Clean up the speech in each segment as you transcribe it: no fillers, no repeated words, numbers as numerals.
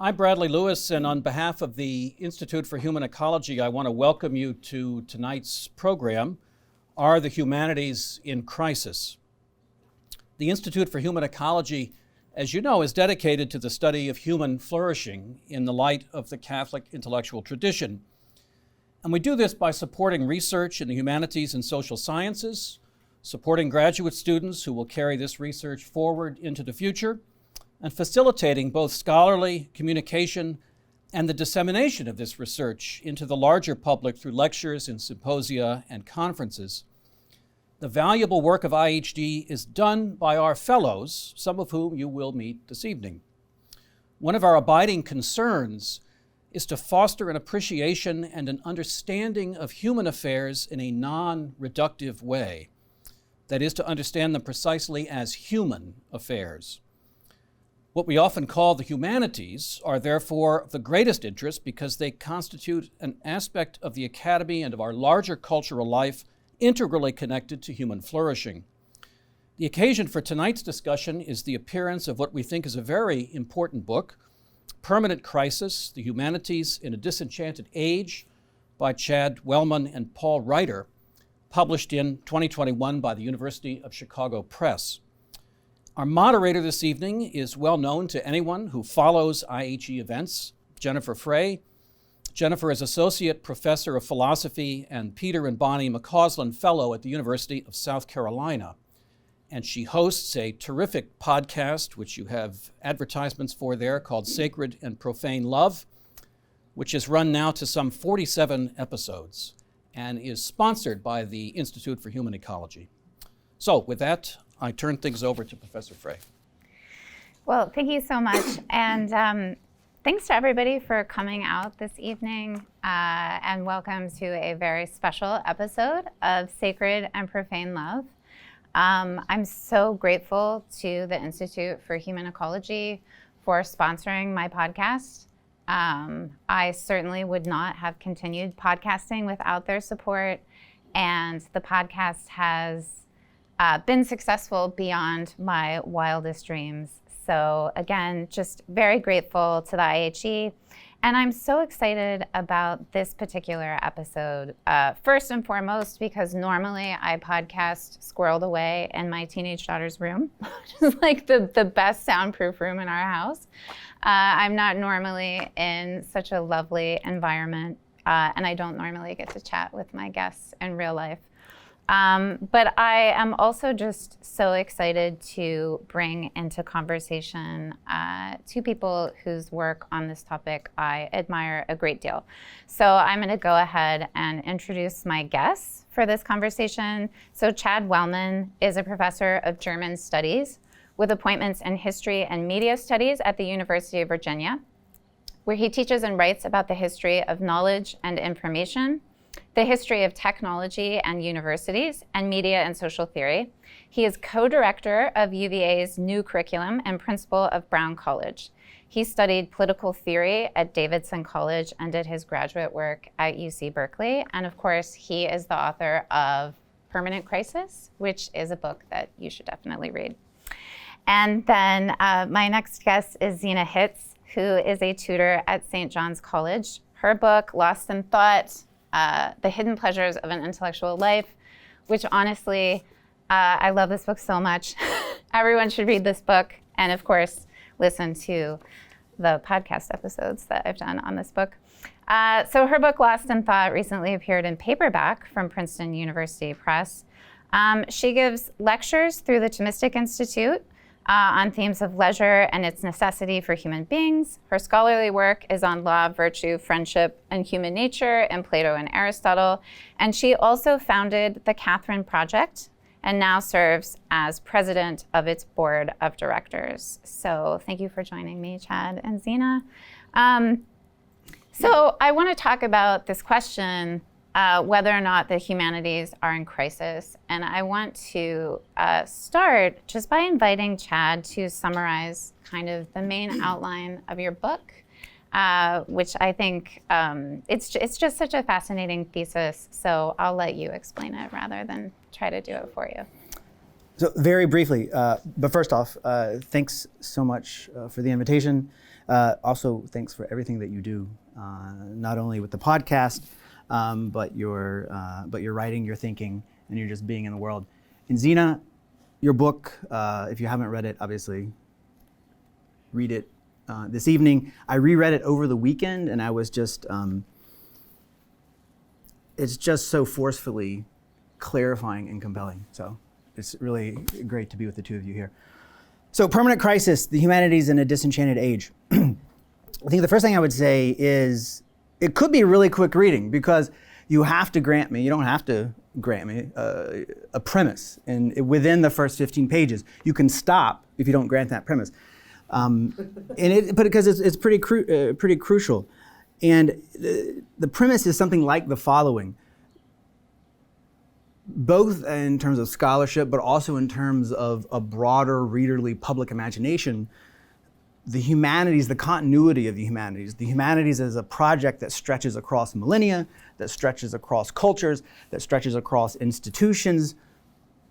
I'm Bradley Lewis, and on behalf of the Institute for Human Ecology, I want to welcome you to tonight's program, Are the Humanities in Crisis? The Institute for Human Ecology, as you know, is dedicated to the study of human flourishing in the light of the Catholic intellectual tradition. And we do this by supporting research in the humanities and social sciences, supporting graduate students who will carry this research forward into the future, and facilitating both scholarly communication and the dissemination of this research into the larger public through lectures and symposia and conferences. The valuable work of IHD is done by our fellows, some of whom you will meet this evening. One of our abiding concerns is to foster an appreciation and an understanding of human affairs in a non-reductive way. That is, to understand them precisely as human affairs. What we often call the humanities are therefore of the greatest interest because they constitute an aspect of the academy and of our larger cultural life integrally connected to human flourishing. The occasion for tonight's discussion is the appearance of what we think is a very important book, Permanent Crisis, The Humanities in a Disenchanted Age, by Chad Wellmon and Paul Reitter, published in 2021 by the University of Chicago Press. Our moderator this evening is well known to anyone who follows IHE events, Jennifer FREY. Jennifer is Associate Professor of Philosophy and Peter and Bonnie McCausland Fellow at the University of South Carolina. And she hosts a terrific podcast, which you have advertisements for there, called Sacred and Profane Love, which is run now to some 47 episodes and is sponsored by the Institute for Human Ecology. So with that, I turn things over to Professor FREY. Well, thank you so much. And thanks to everybody for coming out this evening, and welcome to a very special episode of Sacred and Profane Love. I'm so grateful to the Institute for Human Ecology for sponsoring my podcast. I certainly would not have continued podcasting without their support, and the podcast has been successful beyond my wildest dreams. So again, just very grateful to the IHE. And I'm so excited about this particular episode. First and foremost, because normally I podcast squirreled away in my teenage daughter's room, which is like the best soundproof room in our house. I'm not normally in such a lovely environment, and I don't normally get to chat with my guests in real life. But I am also just so excited to bring into conversation two people whose work on this topic I admire a great deal. So I'm going to go ahead and introduce my guests for this conversation. So Chad Wellmon is a professor of German studies with appointments in history and media studies at the University of Virginia, where he teaches and writes about the history of knowledge and information, the history of technology and universities, and media and social theory. He is co-director of UVA's new curriculum and principal of Brown College. He studied political theory at Davidson College and did his graduate work at UC Berkeley. And of course, he is the author of Permanent Crisis, which is a book that you should definitely read. And then my next guest is ZENA HITZ, who is a tutor at St. John's College. Her book, Lost in Thought, The Hidden Pleasures of an Intellectual Life, which honestly, I love this book so much. Everyone should read this book and, of course, listen to the podcast episodes that I've done on this book. So her book, Lost in Thought, recently appeared in paperback from Princeton University Press. She gives lectures through the Thomistic Institute on themes of leisure and its necessity for human beings. Her scholarly work is on law, virtue, friendship, and human nature in Plato and Aristotle. And she also founded the Catherine Project and now serves as president of its board of directors. So thank you for joining me, Chad and ZENA. So I want to talk about this question, whether or not the humanities are in crisis. And I want to start just by inviting Chad to summarize kind of the main outline of your book, which I think it's just such a fascinating thesis. So I'll let you explain it rather than try to do it for you. So very briefly, but first off, thanks so much for the invitation. Also, thanks for everything that you do, not only with the podcast, but your writing, your thinking, and your just being in the world. In ZENA, your book, if you haven't read it, obviously, read it this evening. I reread it over the weekend, and I was just, it's just so forcefully clarifying and compelling. So it's really great to be with the two of you here. So Permanent Crisis, the Humanities in a Disenchanted Age. I think the first thing I would say is it could be a really quick reading because you have to grant me, you don't have to grant me a premise. And within the first 15 pages, you can stop if you don't grant that premise. But because it's pretty crucial. And the premise is something like the following. Both in terms of scholarship, but also in terms of a broader readerly public imagination, the humanities, the continuity of the humanities as a project that stretches across millennia, that stretches across cultures, that stretches across institutions,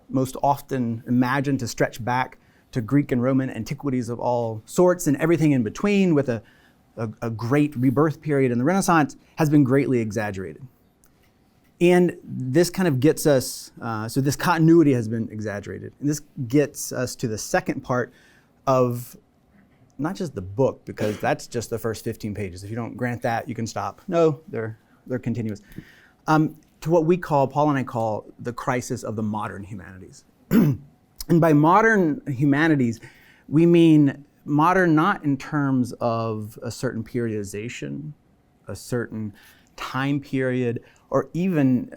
most often imagined to stretch back to Greek and Roman antiquities of all sorts and everything in between, with a great rebirth period in the Renaissance, has been greatly exaggerated. And this kind of gets us, so this continuity has been exaggerated. And this gets us to the second part of not just the book, because that's just the first 15 pages. If you don't grant that, you can stop. No, they're continuous. To what we call, Paul and I call, the crisis of the modern humanities. And by modern humanities, we mean modern not in terms of a certain periodization, a certain time period, or even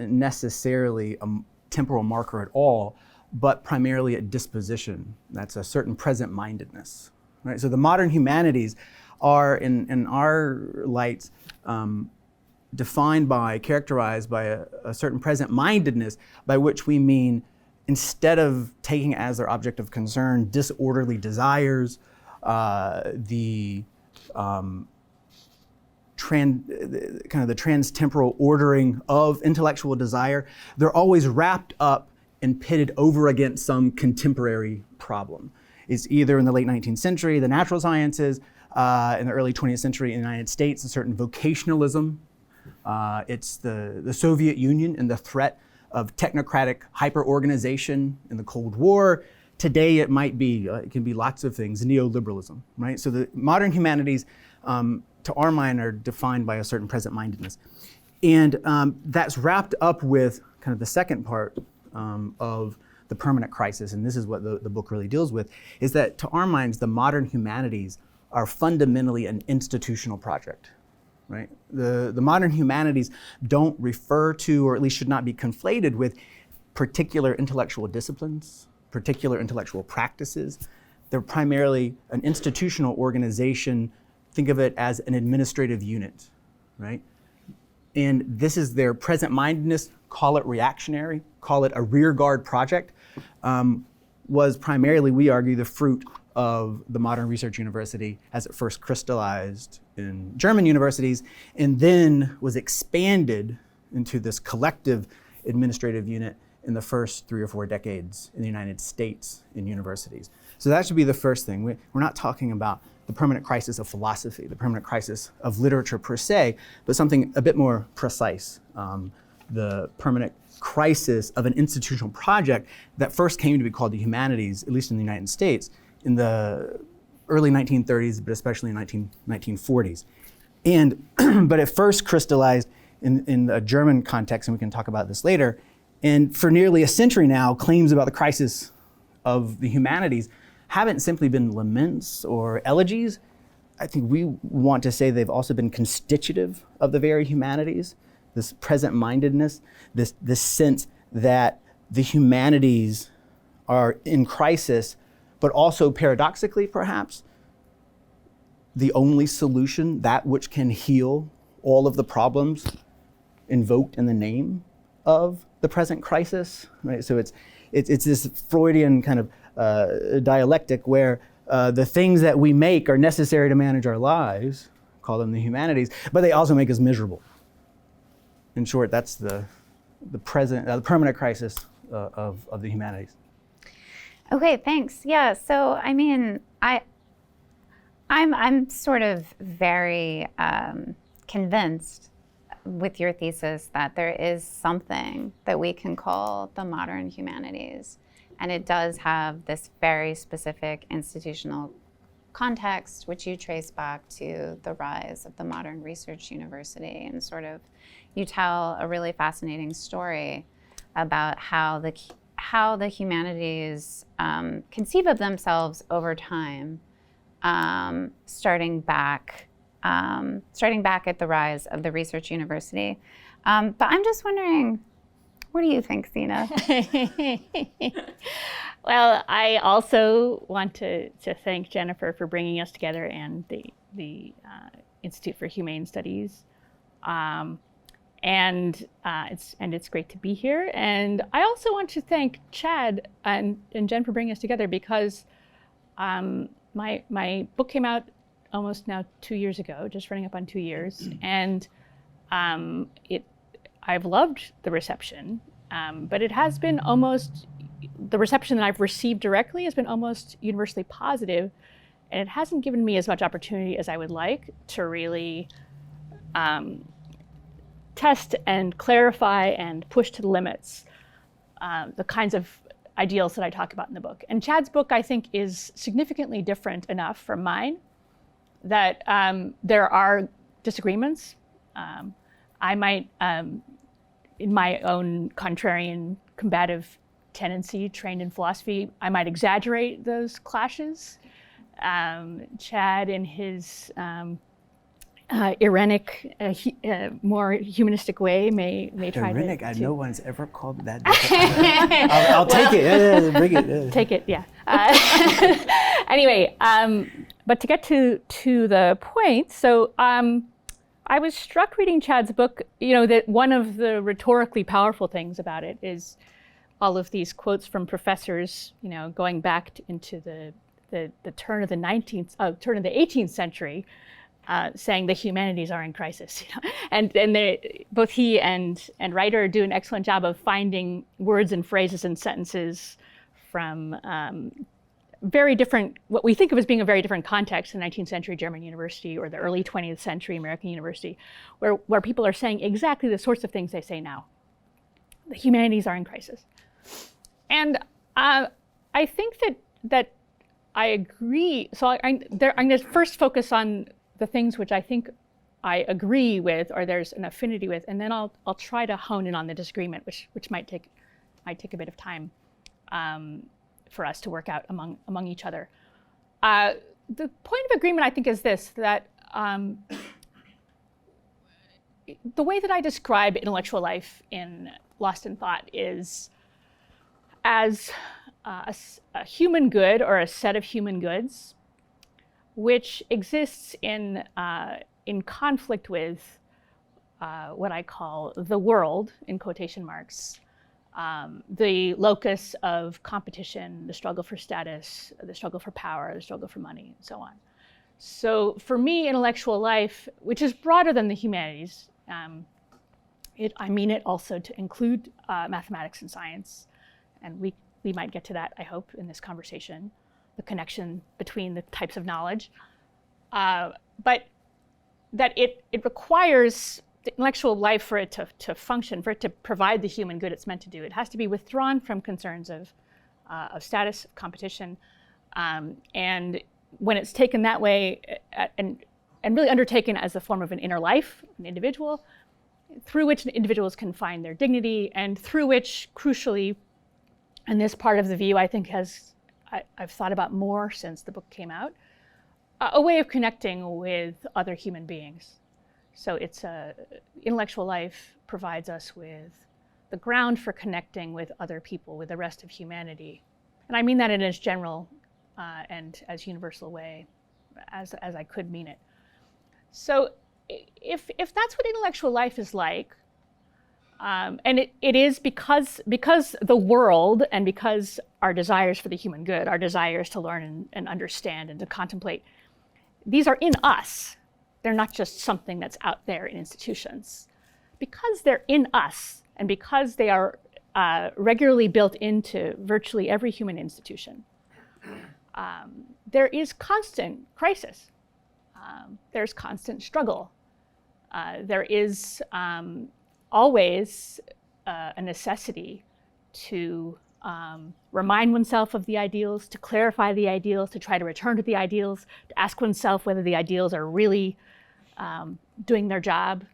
necessarily a temporal marker at all, but primarily a disposition. That's a certain present-mindedness, right? So the modern humanities are, in our lights, defined by, characterized by a certain present-mindedness, by which we mean, instead of taking as their object of concern disorderly desires, the trans-temporal ordering of intellectual desire, they're always wrapped up and pitted over against some contemporary problem. It's either in the late 19th century, the natural sciences, in the early 20th century in the United States, a certain vocationalism. It's the Soviet Union and the threat of technocratic hyper-organization in the Cold War. Today it might be, it can be lots of things, neoliberalism, right? So the modern humanities, to our mind, are defined by a certain present-mindedness. And that's wrapped up with kind of the second part of the permanent crisis, and this is what the book really deals with, is that to our minds, the modern humanities are fundamentally an institutional project, right? The modern humanities don't refer to, or at least should not be conflated with, particular intellectual disciplines, particular intellectual practices. They're primarily an institutional organization. Think of it as an administrative unit, right? And this is their present-mindedness, call it reactionary, call it a rearguard project, was primarily, we argue, the fruit of the modern research university as it first crystallized in German universities and then was expanded into this collective administrative unit in the first 3 or 4 decades in the United States in universities. So that should be the first thing. We're not talking about the permanent crisis of philosophy, the permanent crisis of literature per se, but something a bit more precise. The permanent crisis of an institutional project that first came to be called the humanities, at least in the United States, in the early 1930s, but especially in 1940s. And, but it first crystallized in a German context, and we can talk about this later. And for nearly a century now, claims about the crisis of the humanities haven't simply been laments or elegies. I think we want to say they've also been constitutive of the very humanities, this present-mindedness, this sense that the humanities are in crisis, but also paradoxically, perhaps, the only solution, that which can heal all of the problems invoked in the name of the present crisis, right? So it's this Freudian kind of dialectic where the things that we make are necessary to manage our lives, call them the humanities, but they also make us miserable. In short, that's the permanent crisis of the humanities. Okay, thanks. Yeah, so I mean, I'm sort of very convinced with your thesis that there is something that we can call the modern humanities, and it does have this very specific institutional context, which you trace back to the rise of the modern research university, and sort of you tell a really fascinating story about how the humanities conceive of themselves over time, starting back at the rise of the research university. But I'm just wondering, what do you think, ZENA? Well, I also want to thank Jennifer for bringing us together, and the Institute for Humane Studies. And it's great to be here. And I also want to thank Chad and Jen for bringing us together, because my book came out almost now 2 years ago, just running up on 2 years, and I've loved the reception, but it has been almost, the reception that I've received directly has been almost universally positive, and it hasn't given me as much opportunity as I would like to really test and clarify and push to the limits the kinds of ideals that I talk about in the book. And Chad's book, I think, is significantly different enough from mine that there are disagreements. I might, in my own contrarian combative tendency trained in philosophy, I might exaggerate those clashes. Chad, in his Irenic, more humanistic way, may try Irenic, to... no one's ever called it that. I'll take it. Yeah, bring it. Yeah. Take it, yeah. Anyway, but to get to the point, so I was struck reading Chad's book, that one of the rhetorically powerful things about it is all of these quotes from professors, going back into the turn of the 18th century, saying the humanities are in crisis, and both he and Reitter do an excellent job of finding words and phrases and sentences from very different, what we think of as being a very different context in the 19th century German university or the early 20th century American university, where people are saying exactly the sorts of things they say now. The humanities are in crisis, and I think that I agree. So I'm going to first focus on the things which I think I agree with, or there's an affinity with, and then I'll try to hone in on the disagreement, which might take a bit of time for us to work out among each other. The point of agreement, I think, is this: that the way that I describe intellectual life in Lost in Thought is as a human good, or a set of human goods, which exists in conflict with what I call the world, in quotation marks, the locus of competition, the struggle for status, the struggle for power, the struggle for money, and so on. So for me, intellectual life, which is broader than the humanities, I mean it also to include mathematics and science, and we might get to that, I hope, in this conversation, the connection between the types of knowledge, but that it requires the intellectual life for it to function, for it to provide the human good it's meant to do. It has to be withdrawn from concerns of status, of competition, and when it's taken that way and really undertaken as a form of an inner life, an individual, through which individuals can find their dignity, and through which, crucially, and this part of the view I think I've thought about more since the book came out, a way of connecting with other human beings. So intellectual life provides us with the ground for connecting with other people, with the rest of humanity. And I mean that in as general and as universal a way as I could mean it. So if that's what intellectual life is like, and it is because the world, and because our desires for the human good, our desires to learn and understand and to contemplate, these are in us. They're not just something that's out there in institutions. Because they're in us, and because they are regularly built into virtually every human institution. There is constant crisis. There's constant struggle. There is always a necessity to remind oneself of the ideals, to clarify the ideals, to try to return to the ideals, to ask oneself whether the ideals are really doing their job.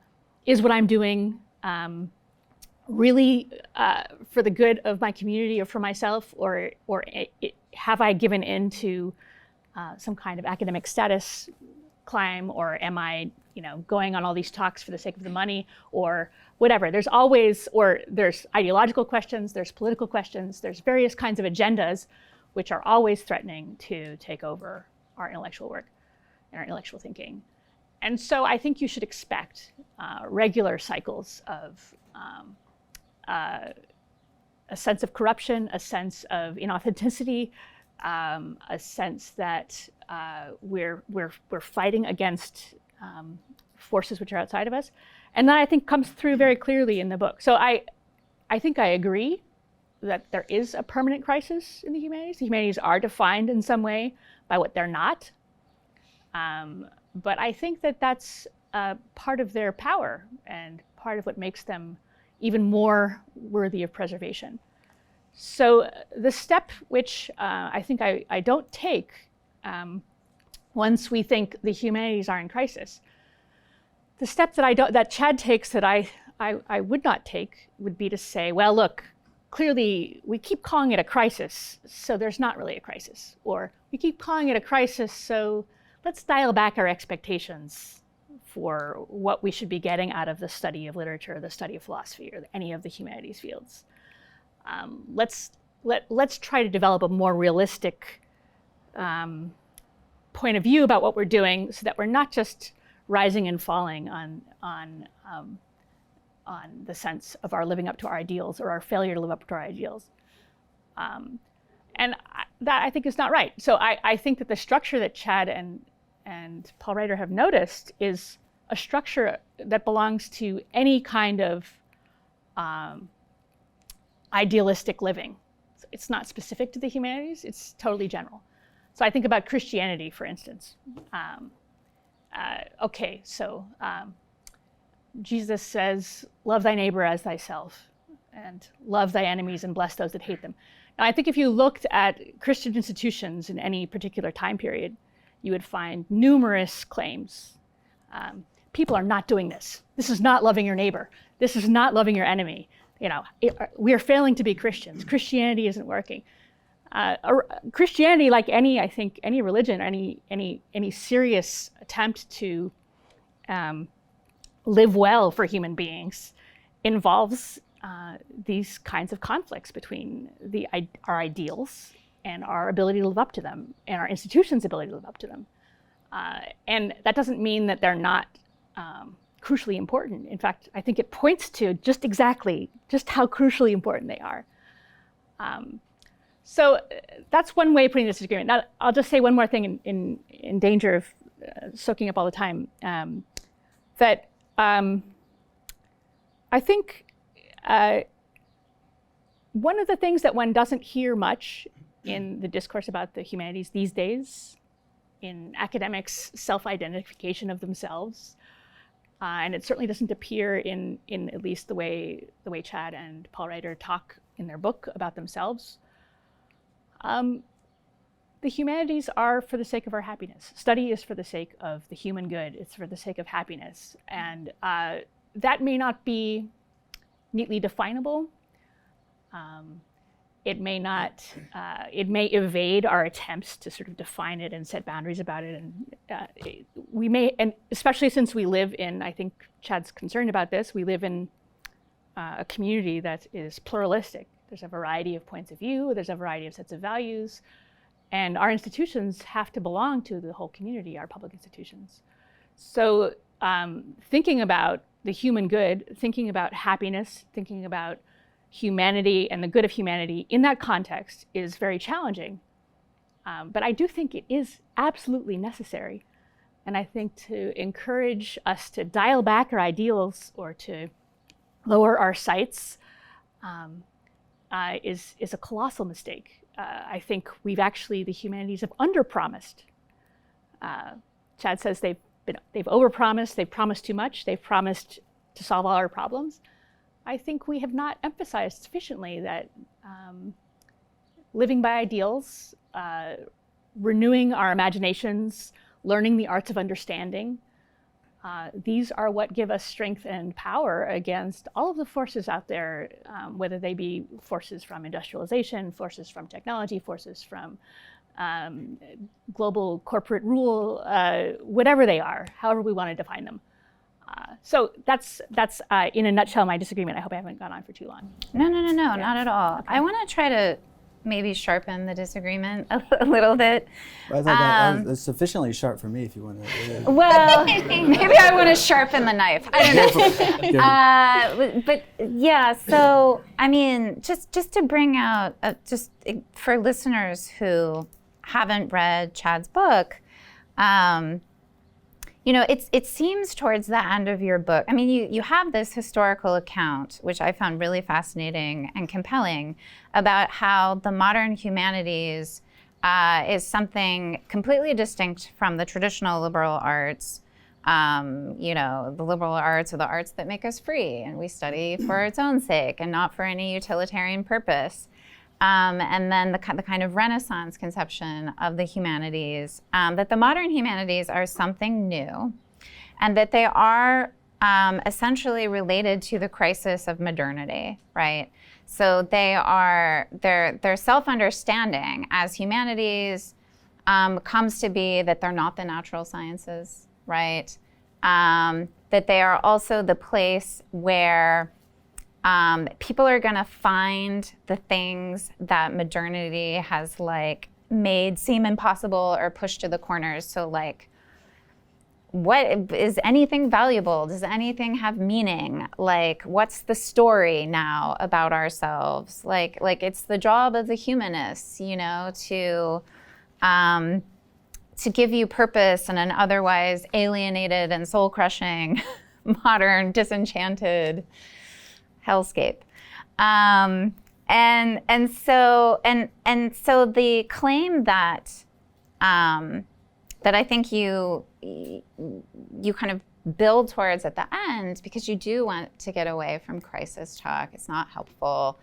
Is what I'm doing really for the good of my community or for myself, or have I given in to some kind of academic status climb, or am I, going on all these talks for the sake of the money, or whatever? There's always, or there's ideological questions, there's political questions, there's various kinds of agendas which are always threatening to take over our intellectual work and our intellectual thinking. And so I think you should expect regular cycles of a sense of corruption, a sense of inauthenticity, a sense that we're fighting against forces which are outside of us. And that, I think, comes through very clearly in the book. So I think I agree that there is a permanent crisis in the humanities. The humanities are defined in some way by what they're not. But I think that that's part of their power and part of what makes them even more worthy of preservation. So the step which I think I don't take once we think the humanities are in crisis, the step that Chad takes that I would not take would be to say, well, look, clearly we keep calling it a crisis, so there's not really a crisis. Or we keep calling it a crisis, so let's dial back our expectations for what we should be getting out of the study of literature, the study of philosophy, or any of the humanities fields. Let's try to develop a more realistic point of view about what we're doing, so that we're not just rising and falling on the sense of our living up to our ideals or our failure to live up to our ideals. And that, I think, is not right. So I think that the structure that Chad and Paul Reitter have noticed is a structure that belongs to any kind of idealistic living. It's not specific to the humanities, it's totally general. So I think about Christianity, for instance. Jesus says, love thy neighbor as thyself, and love thy enemies and bless those that hate them. Now, I think if you looked at Christian institutions in any particular time period, you would find numerous claims. People are not doing this. This is not loving your neighbor. This is not loving your enemy. We are failing to be Christians. Christianity isn't working. Christianity, like any religion, any serious attempt to live well for human beings, involves these kinds of conflicts between our ideals and our ability to live up to them, and our institutions' ability to live up to them. And that doesn't mean that they're not crucially important. In fact, I think it points to just how crucially important they are. So that's one way of putting this disagreement. Now, I'll just say one more thing in danger of soaking up all the time, that I think one of the things that one doesn't hear much in the discourse about the humanities these days, in academics' self-identification of themselves, and it certainly doesn't appear in at least the way Chad and Paul Reitter talk in their book about themselves. The humanities are for the sake of our happiness. Study is for the sake of the human good. It's for the sake of happiness. And that may not be neatly definable. It may not, it may evade our attempts to sort of define it and set boundaries about it. And we may, and especially since we live in, I think Chad's concerned about this, we live in a community that is pluralistic. There's a variety of points of view, there's a variety of sets of values, and our institutions have to belong to the whole community, our public institutions. So thinking about the human good, thinking about happiness, thinking about humanity and the good of humanity in that context is very challenging. But I do think it is absolutely necessary. And I think to encourage us to dial back our ideals or to lower our sights is a colossal mistake. I think the humanities have underpromised. Chad says they've overpromised, they've promised too much, they've promised to solve all our problems. I think we have not emphasized sufficiently that living by ideals, renewing our imaginations, learning the arts of understanding, these are what give us strength and power against all of the forces out there, whether they be forces from industrialization, forces from technology, forces from global corporate rule, whatever they are, however we want to define them. So that's in a nutshell my disagreement. I hope I haven't gone on for too long. No, not at all. Okay. I want to try to maybe sharpen the disagreement a little bit. Well, I thought that was sufficiently sharp for me if you want to. Yeah. Well, maybe I want to sharpen the knife. I don't know. But yeah, so I mean, just to bring out, just for listeners who haven't read Chad's book, it seems towards the end of your book, I mean, you have this historical account, which I found really fascinating and compelling, about how the modern humanities is something completely distinct from the traditional liberal arts. The liberal arts are the arts that make us free, and we study for its own sake and not for any utilitarian purpose. And then the kind of Renaissance conception of the humanities, that the modern humanities are something new, and that they are essentially related to the crisis of modernity, right? So they're self-understanding as humanities comes to be that they're not the natural sciences, right? That they are also the place where people are going to find the things that modernity has made seem impossible or pushed to the corners. So what is anything valuable? Does anything have meaning? What's the story now about ourselves? It's the job of the humanists, to give you purpose in an otherwise alienated and soul-crushing, modern, disenchanted hellscape. And so the claim that I think you kind of build towards at the end, because you do want to get away from crisis talk, it's not helpful.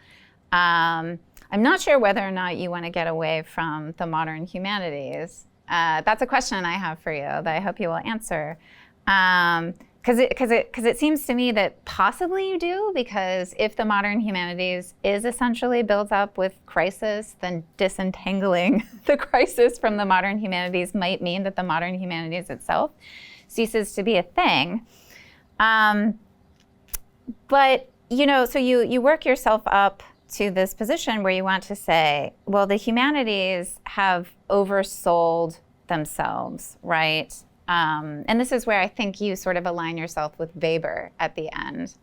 I'm not sure whether or not you want to get away from the modern humanities. That's a question I have for you that I hope you will answer. Because it seems to me that possibly you do, because if the modern humanities is essentially built up with crisis, then disentangling the crisis from the modern humanities might mean that the modern humanities itself ceases to be a thing. But, so you work yourself up to this position where you want to say, well, the humanities have oversold themselves, right? And this is where I think you sort of align yourself with Weber at the end.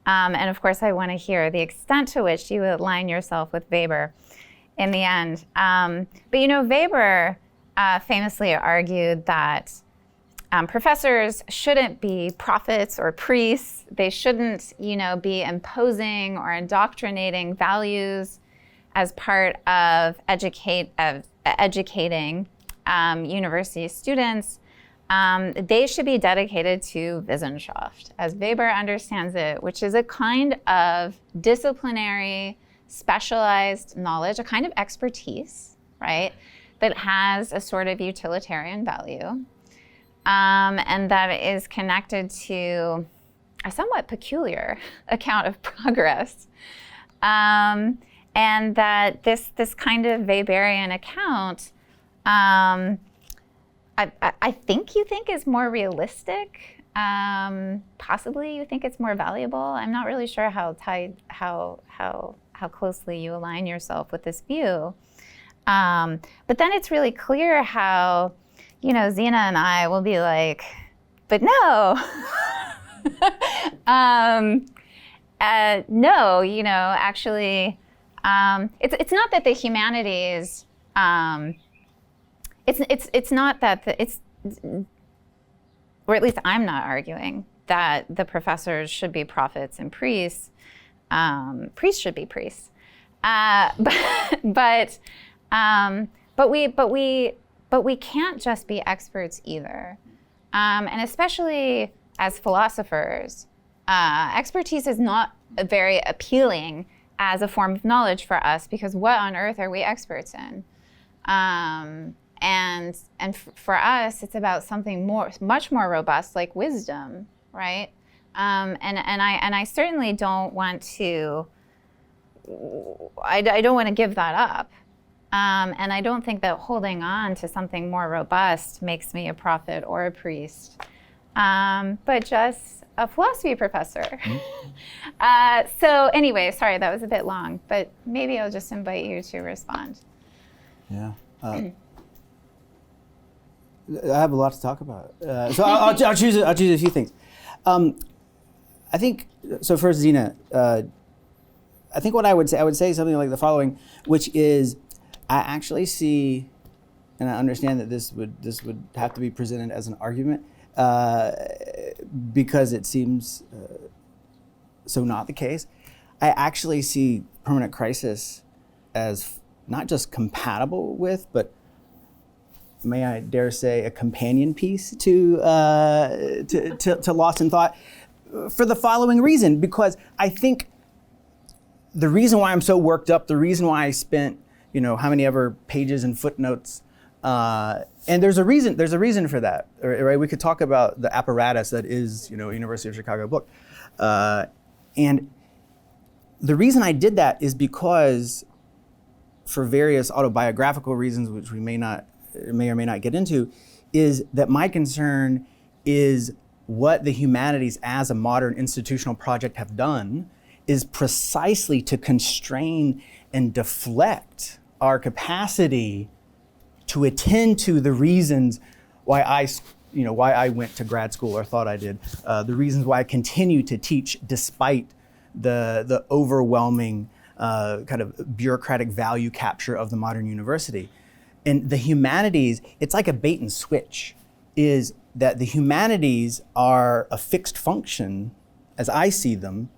And of course, I want to hear the extent to which you align yourself with Weber in the end. But Weber famously argued that professors shouldn't be prophets or priests. They shouldn't, be imposing or indoctrinating values as part of educating university students. They should be dedicated to Wissenschaft, as Weber understands it, which is a kind of disciplinary, specialized knowledge, a kind of expertise, right, that has a sort of utilitarian value, and that is connected to a somewhat peculiar account of progress, and that this kind of Weberian account, I think you think is more realistic. Possibly you think it's more valuable. I'm not really sure how closely you align yourself with this view. But then it's really clear how, ZENA and I will be like, but no. No, actually, it's not that the humanities. It's not that or at least I'm not arguing that the professors should be prophets and priests. Priests should be priests. But we can't just be experts either, and especially as philosophers, expertise is not very appealing as a form of knowledge for us, because what on earth are we experts in? For us, it's about something much more robust, like wisdom, right? And I certainly don't want to. I don't want to give that up. And I don't think that holding on to something more robust makes me a prophet or a priest, but just a philosophy professor. So anyway, sorry, that was a bit long, but maybe I'll just invite you to respond. Yeah. I have a lot to talk about. So I'll choose a few things. I think, so first, ZENA, I think what I would say something like the following, which is, I actually see, and I understand that this would have to be presented as an argument, because it seems so not the case. I actually see permanent crisis as not just compatible with, but may I dare say, a companion piece to Lost in Thought, for the following reason, because I think the reason why I'm so worked up, the reason why I spent how many ever pages and footnotes, and there's a reason for that, right? We could talk about the apparatus that is, University of Chicago book, and the reason I did that is because, for various autobiographical reasons, which we may or may not get into, is that my concern is what the humanities as a modern institutional project have done is precisely to constrain and deflect our capacity to attend to the reasons why I went to grad school or thought I did, the reasons why I continue to teach despite the overwhelming kind of bureaucratic value capture of the modern university. And the humanities, it's like a bait and switch, is that the humanities are a fixed function, as I see them,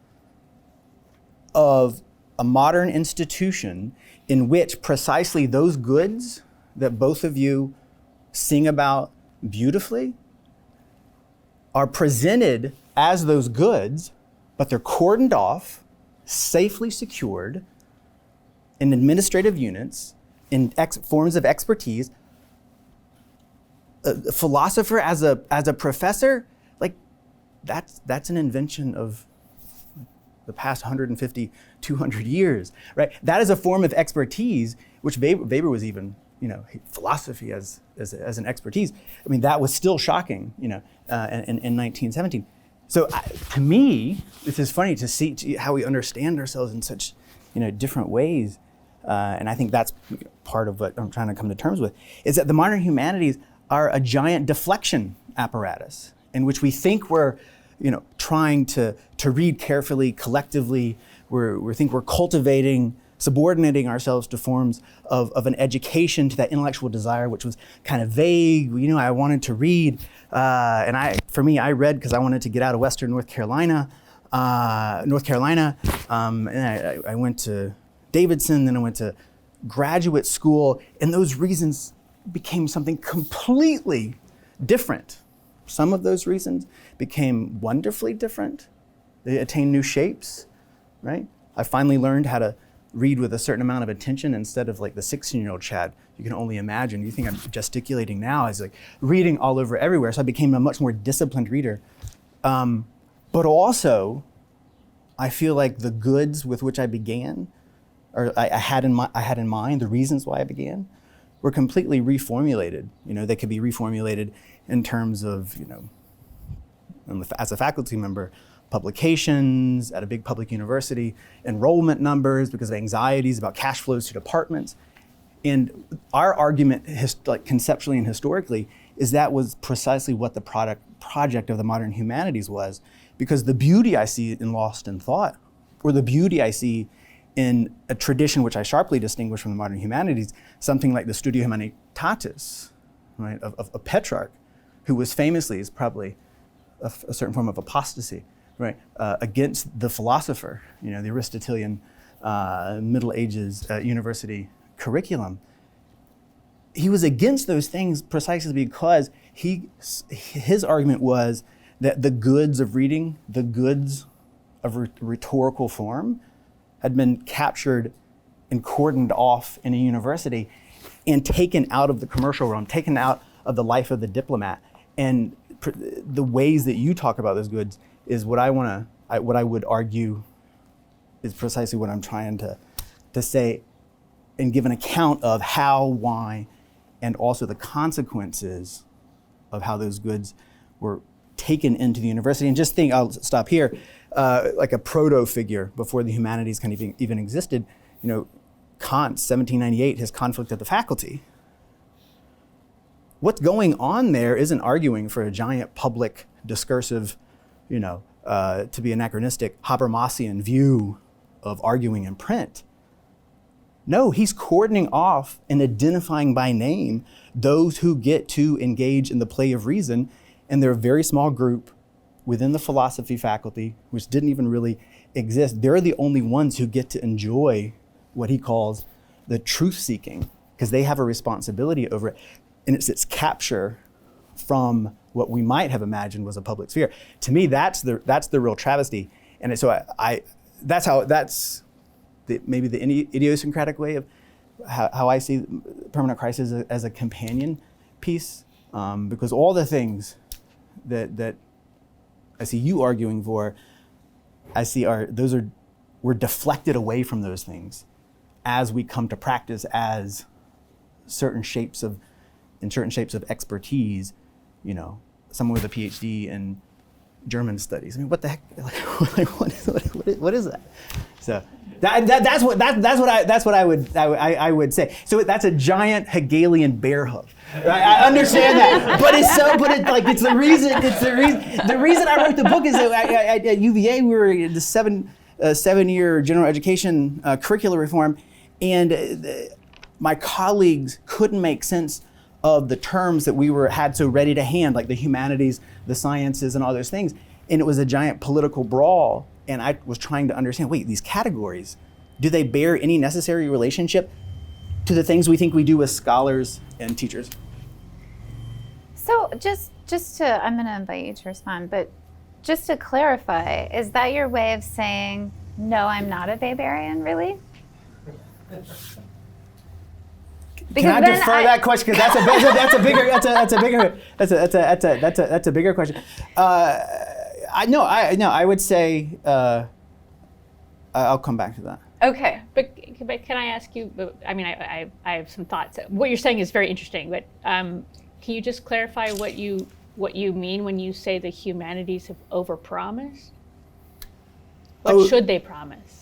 of a modern institution in which precisely those goods that both of you sing about beautifully are presented as those goods, but they're cordoned off, safely secured in administrative units, in forms of expertise. A philosopher as a professor, like that's an invention of the past 150, 200 years, right? That is a form of expertise, which Weber was even, philosophy as an expertise. I mean, that was still shocking, in 1917. So to me, this is funny to see how we understand ourselves in such, different ways. And I think that's part of what I'm trying to come to terms with, is that the modern humanities are a giant deflection apparatus in which we think we're, trying to read carefully, collectively. We think we're cultivating, subordinating ourselves to forms of an education, to that intellectual desire, which was kind of vague. I wanted to read, and I read because I wanted to get out of Western North Carolina. And I went to Davidson, then I went to graduate school, and those reasons became something completely different. Some of those reasons became wonderfully different. They attained new shapes, right? I finally learned how to read with a certain amount of attention instead of like the 16-year-old Chad. You can only imagine. You think I'm gesticulating now. I was like reading all over everywhere. So I became a much more disciplined reader. But also, I feel like the goods with which I began, or I had in mind, the reasons why I began, were completely reformulated. They could be reformulated in terms of, as a faculty member, publications at a big public university, enrollment numbers because of anxieties about cash flows to departments. And our argument, conceptually and historically, is that was precisely what the project of the modern humanities was, because the beauty I see in Lost in Thought, or the beauty I see in a tradition which I sharply distinguish from the modern humanities, something like the Studia Humanitatis, right, of Petrarch, who was famously, is probably a certain form of apostasy, right, against the philosopher, the Aristotelian Middle Ages university curriculum. He was against those things precisely because his argument was that the goods of reading, the goods of rhetorical form, had been captured and cordoned off in a university and taken out of the commercial realm, taken out of the life of the diplomat. And the ways that you talk about those goods is what I would argue is precisely what I'm trying to say and give an account of how, why, and also the consequences of how those goods were taken into the university. And just think, I'll stop here, like a proto figure before the humanities kind of even existed, Kant, 1798, his Conflict of the Faculty. What's going on there isn't arguing for a giant public discursive, to be anachronistic, Habermasian view of arguing in print. No, he's cordoning off and identifying by name those who get to engage in the play of reason, and they're a very small group within the philosophy faculty, which didn't even really exist. They're the only ones who get to enjoy what he calls the truth seeking, because they have a responsibility over it. And it's its capture from what we might have imagined was a public sphere. To me, that's the real travesty. And so that's maybe the idiosyncratic way of how I see permanent crisis as a companion piece, because all the things that I see you arguing for, I see we're deflected away from those things as we come to practice as certain shapes of expertise, someone with a PhD in German studies. I mean, what the heck? What is that? So that's what I would say. So that's a giant Hegelian bear hoof. Right? I understand that, it's the reason I wrote the book is that at UVA we were in the seven-year general education curricular reform, and my colleagues couldn't make sense of the terms that we had so ready to hand, like the humanities, the sciences, and all those things. And it was a giant political brawl. And I was trying to understand, wait, these categories, do they bear any necessary relationship to the things we think we do as scholars and teachers? So just to, I'm going to invite you to respond, but just to clarify, is that your way of saying, no, I'm not a Weberian, really? Can I defer that question, because that's a bigger question. I would say I'll come back to that. Okay, but can I ask you? I mean, I have some thoughts. What you're saying is very interesting, but can you just clarify what you mean when you say the humanities have overpromised? What should they promise?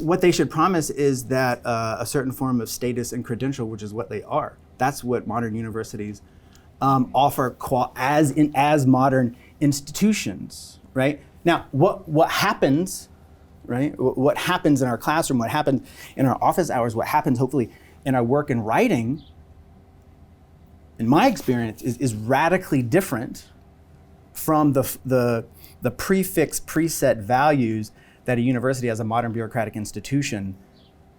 What they should promise is that a certain form of status and credential, which is what they are. That's what modern universities offer as modern institutions, right? Now, what happens, right? What happens in our classroom, what happens in our office hours, what happens hopefully in our work and writing, in my experience, is radically different from the prefix, preset values that a university as a modern bureaucratic institution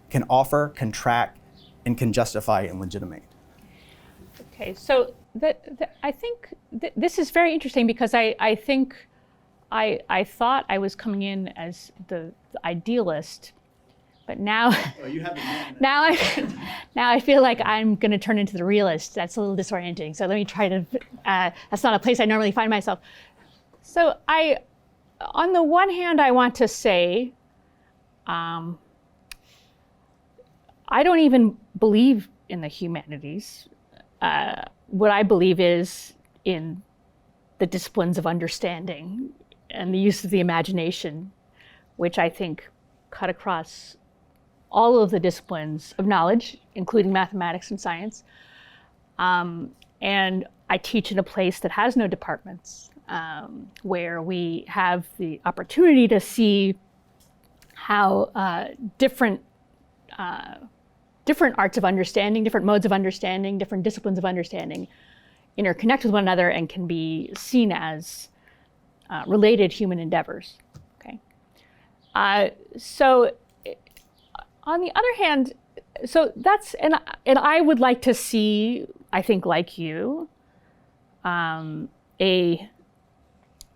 can offer, can track, and can justify and legitimate. Okay, so I think this is very interesting, because I think I thought I was coming in as the idealist, but now now I feel like I'm going to turn into the realist. That's a little disorienting. So let me try to. That's not a place I normally find myself. So on the one hand, I want to say, I don't even believe in the humanities. What I believe is in the disciplines of understanding and the use of the imagination, which I think cut across all of the disciplines of knowledge, including mathematics and science. And I teach in a place that has no departments, where we have the opportunity to see how different arts of understanding, different modes of understanding, different disciplines of understanding interconnect with one another and can be seen as related human endeavors. Okay, So on the other hand, so that's, and I would like to see, I think like you,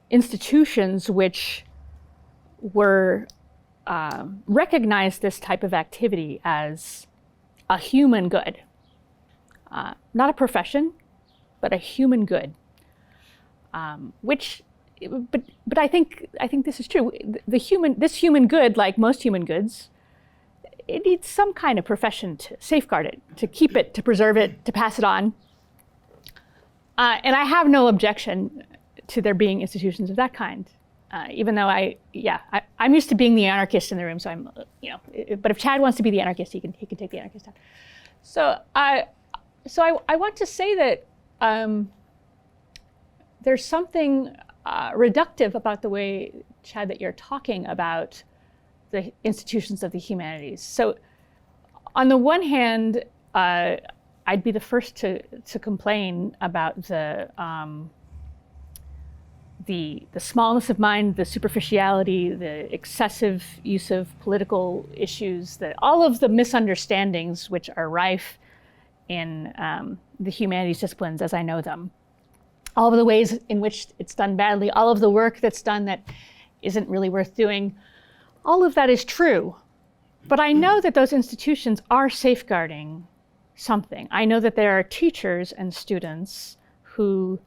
institutions which were recognize this type of activity as a human good, not a profession, but a human good. But I think this is true. This human good, like most human goods, it needs some kind of profession to safeguard it, to keep it, to preserve it, to pass it on. And I have no objection to there being institutions of that kind. Even though I'm used to being the anarchist in the room, so I'm, but if Chad wants to be the anarchist, he can take the anarchist on. So I want to say that there's something reductive about the way, Chad, that you're talking about the institutions of the humanities. So on the one hand, I'd be the first to complain about the smallness of mind, the superficiality, the excessive use of political issues, all of the misunderstandings which are rife in the humanities disciplines as I know them. All of the ways in which it's done badly, all of the work that's done that isn't really worth doing, all of that is true. But I know that those institutions are safeguarding something. I know that there are teachers and students who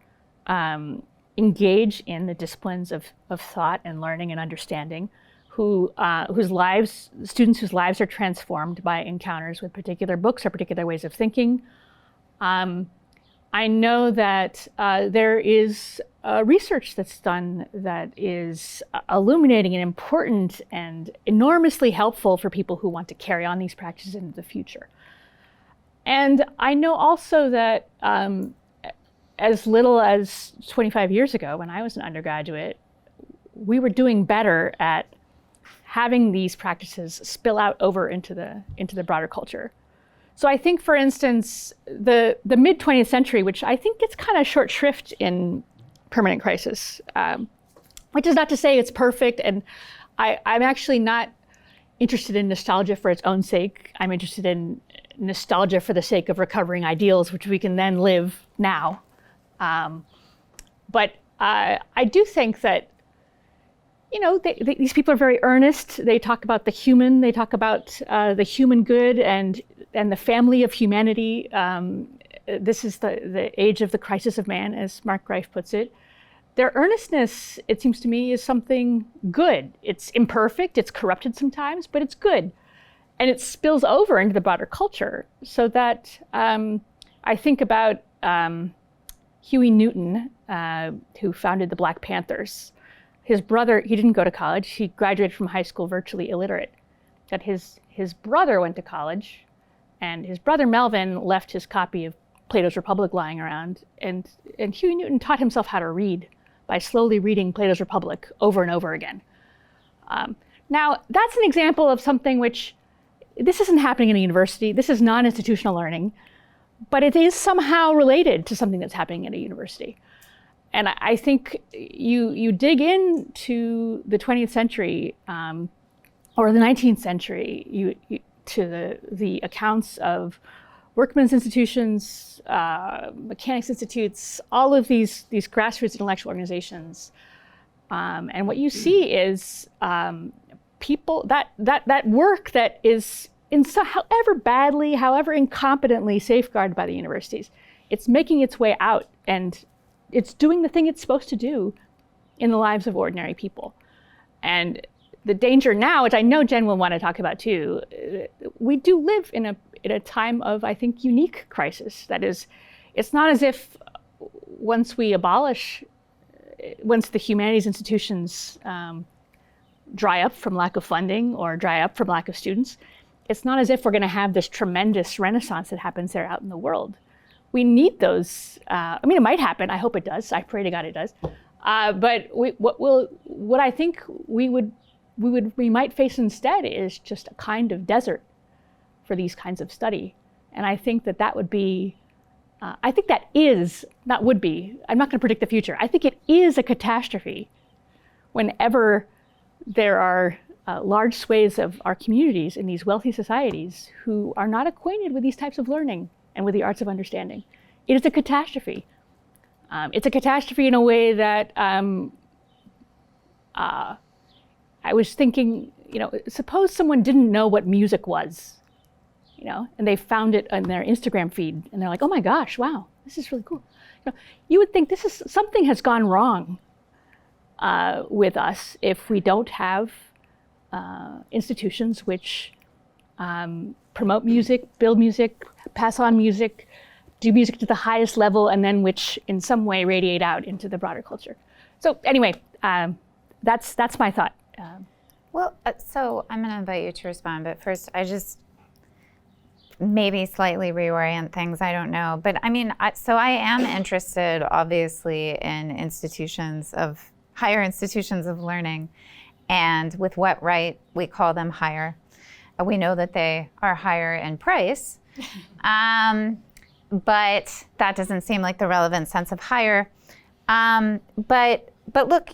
engage in the disciplines of thought and learning and understanding, students whose lives are transformed by encounters with particular books or particular ways of thinking. I know that there is research that's done that is illuminating and important and enormously helpful for people who want to carry on these practices into the future. And I know also that as little as 25 years ago, when I was an undergraduate, we were doing better at having these practices spill out over into the broader culture. So I think, for instance, the mid-20th century, which I think gets kind of short shrift in permanent crisis, which is not to say it's perfect, and I'm actually not interested in nostalgia for its own sake. I'm interested in nostalgia for the sake of recovering ideals, which we can then live now. But I do think that, these people are very earnest. They talk about the human. They talk about the human good and the family of humanity. This is the age of the crisis of man, as Mark Greif puts it. Their earnestness, it seems to me, is something good. It's imperfect. It's corrupted sometimes, but it's good. And it spills over into the broader culture, so that I think about Huey Newton, who founded the Black Panthers. His brother, he didn't go to college. He graduated from high school virtually illiterate. But his brother went to college, and his brother Melvin left his copy of Plato's Republic lying around. And Huey Newton taught himself how to read by slowly reading Plato's Republic over and over again. Now, that's an example of something which, this isn't happening in a university. This is non-institutional learning, but it is somehow related to something that's happening at a university. And I think you dig into the 20th century or the 19th century to the accounts of workmen's institutions, mechanics institutes, all of these grassroots intellectual organizations. And what you see is people, that work that is however badly, however incompetently safeguarded by the universities, it's making its way out, and it's doing the thing it's supposed to do in the lives of ordinary people. And the danger now, which I know Jen will want to talk about too, we do live in a time of, I think, unique crisis. That is, it's not as if once the humanities institutions dry up from lack of funding or dry up from lack of students, it's not as if we're going to have this tremendous renaissance that happens there out in the world. We need those. It might happen. I hope it does. I pray to God it does. But what I think we might face instead is just a kind of desert for these kinds of study. And I think that would be, I think that is, not would be, I'm not going to predict the future. I think it is a catastrophe whenever there are large swathes of our communities in these wealthy societies who are not acquainted with these types of learning and with the arts of understanding. It is a catastrophe. It's a catastrophe in a way that I was thinking, suppose someone didn't know what music was, and they found it on their Instagram feed, and they're like, oh my gosh, wow, this is really cool. You would think something has gone wrong with us if we don't have institutions which promote music, build music, pass on music, do music to the highest level, and then which in some way radiate out into the broader culture. So anyway, that's my thought. So I'm going to invite you to respond, but first I just maybe slightly reorient things, I don't know. But I mean, I am interested obviously in higher institutions of learning, and with what right we call them higher. We know that they are higher in price, but that doesn't seem like the relevant sense of higher. But look,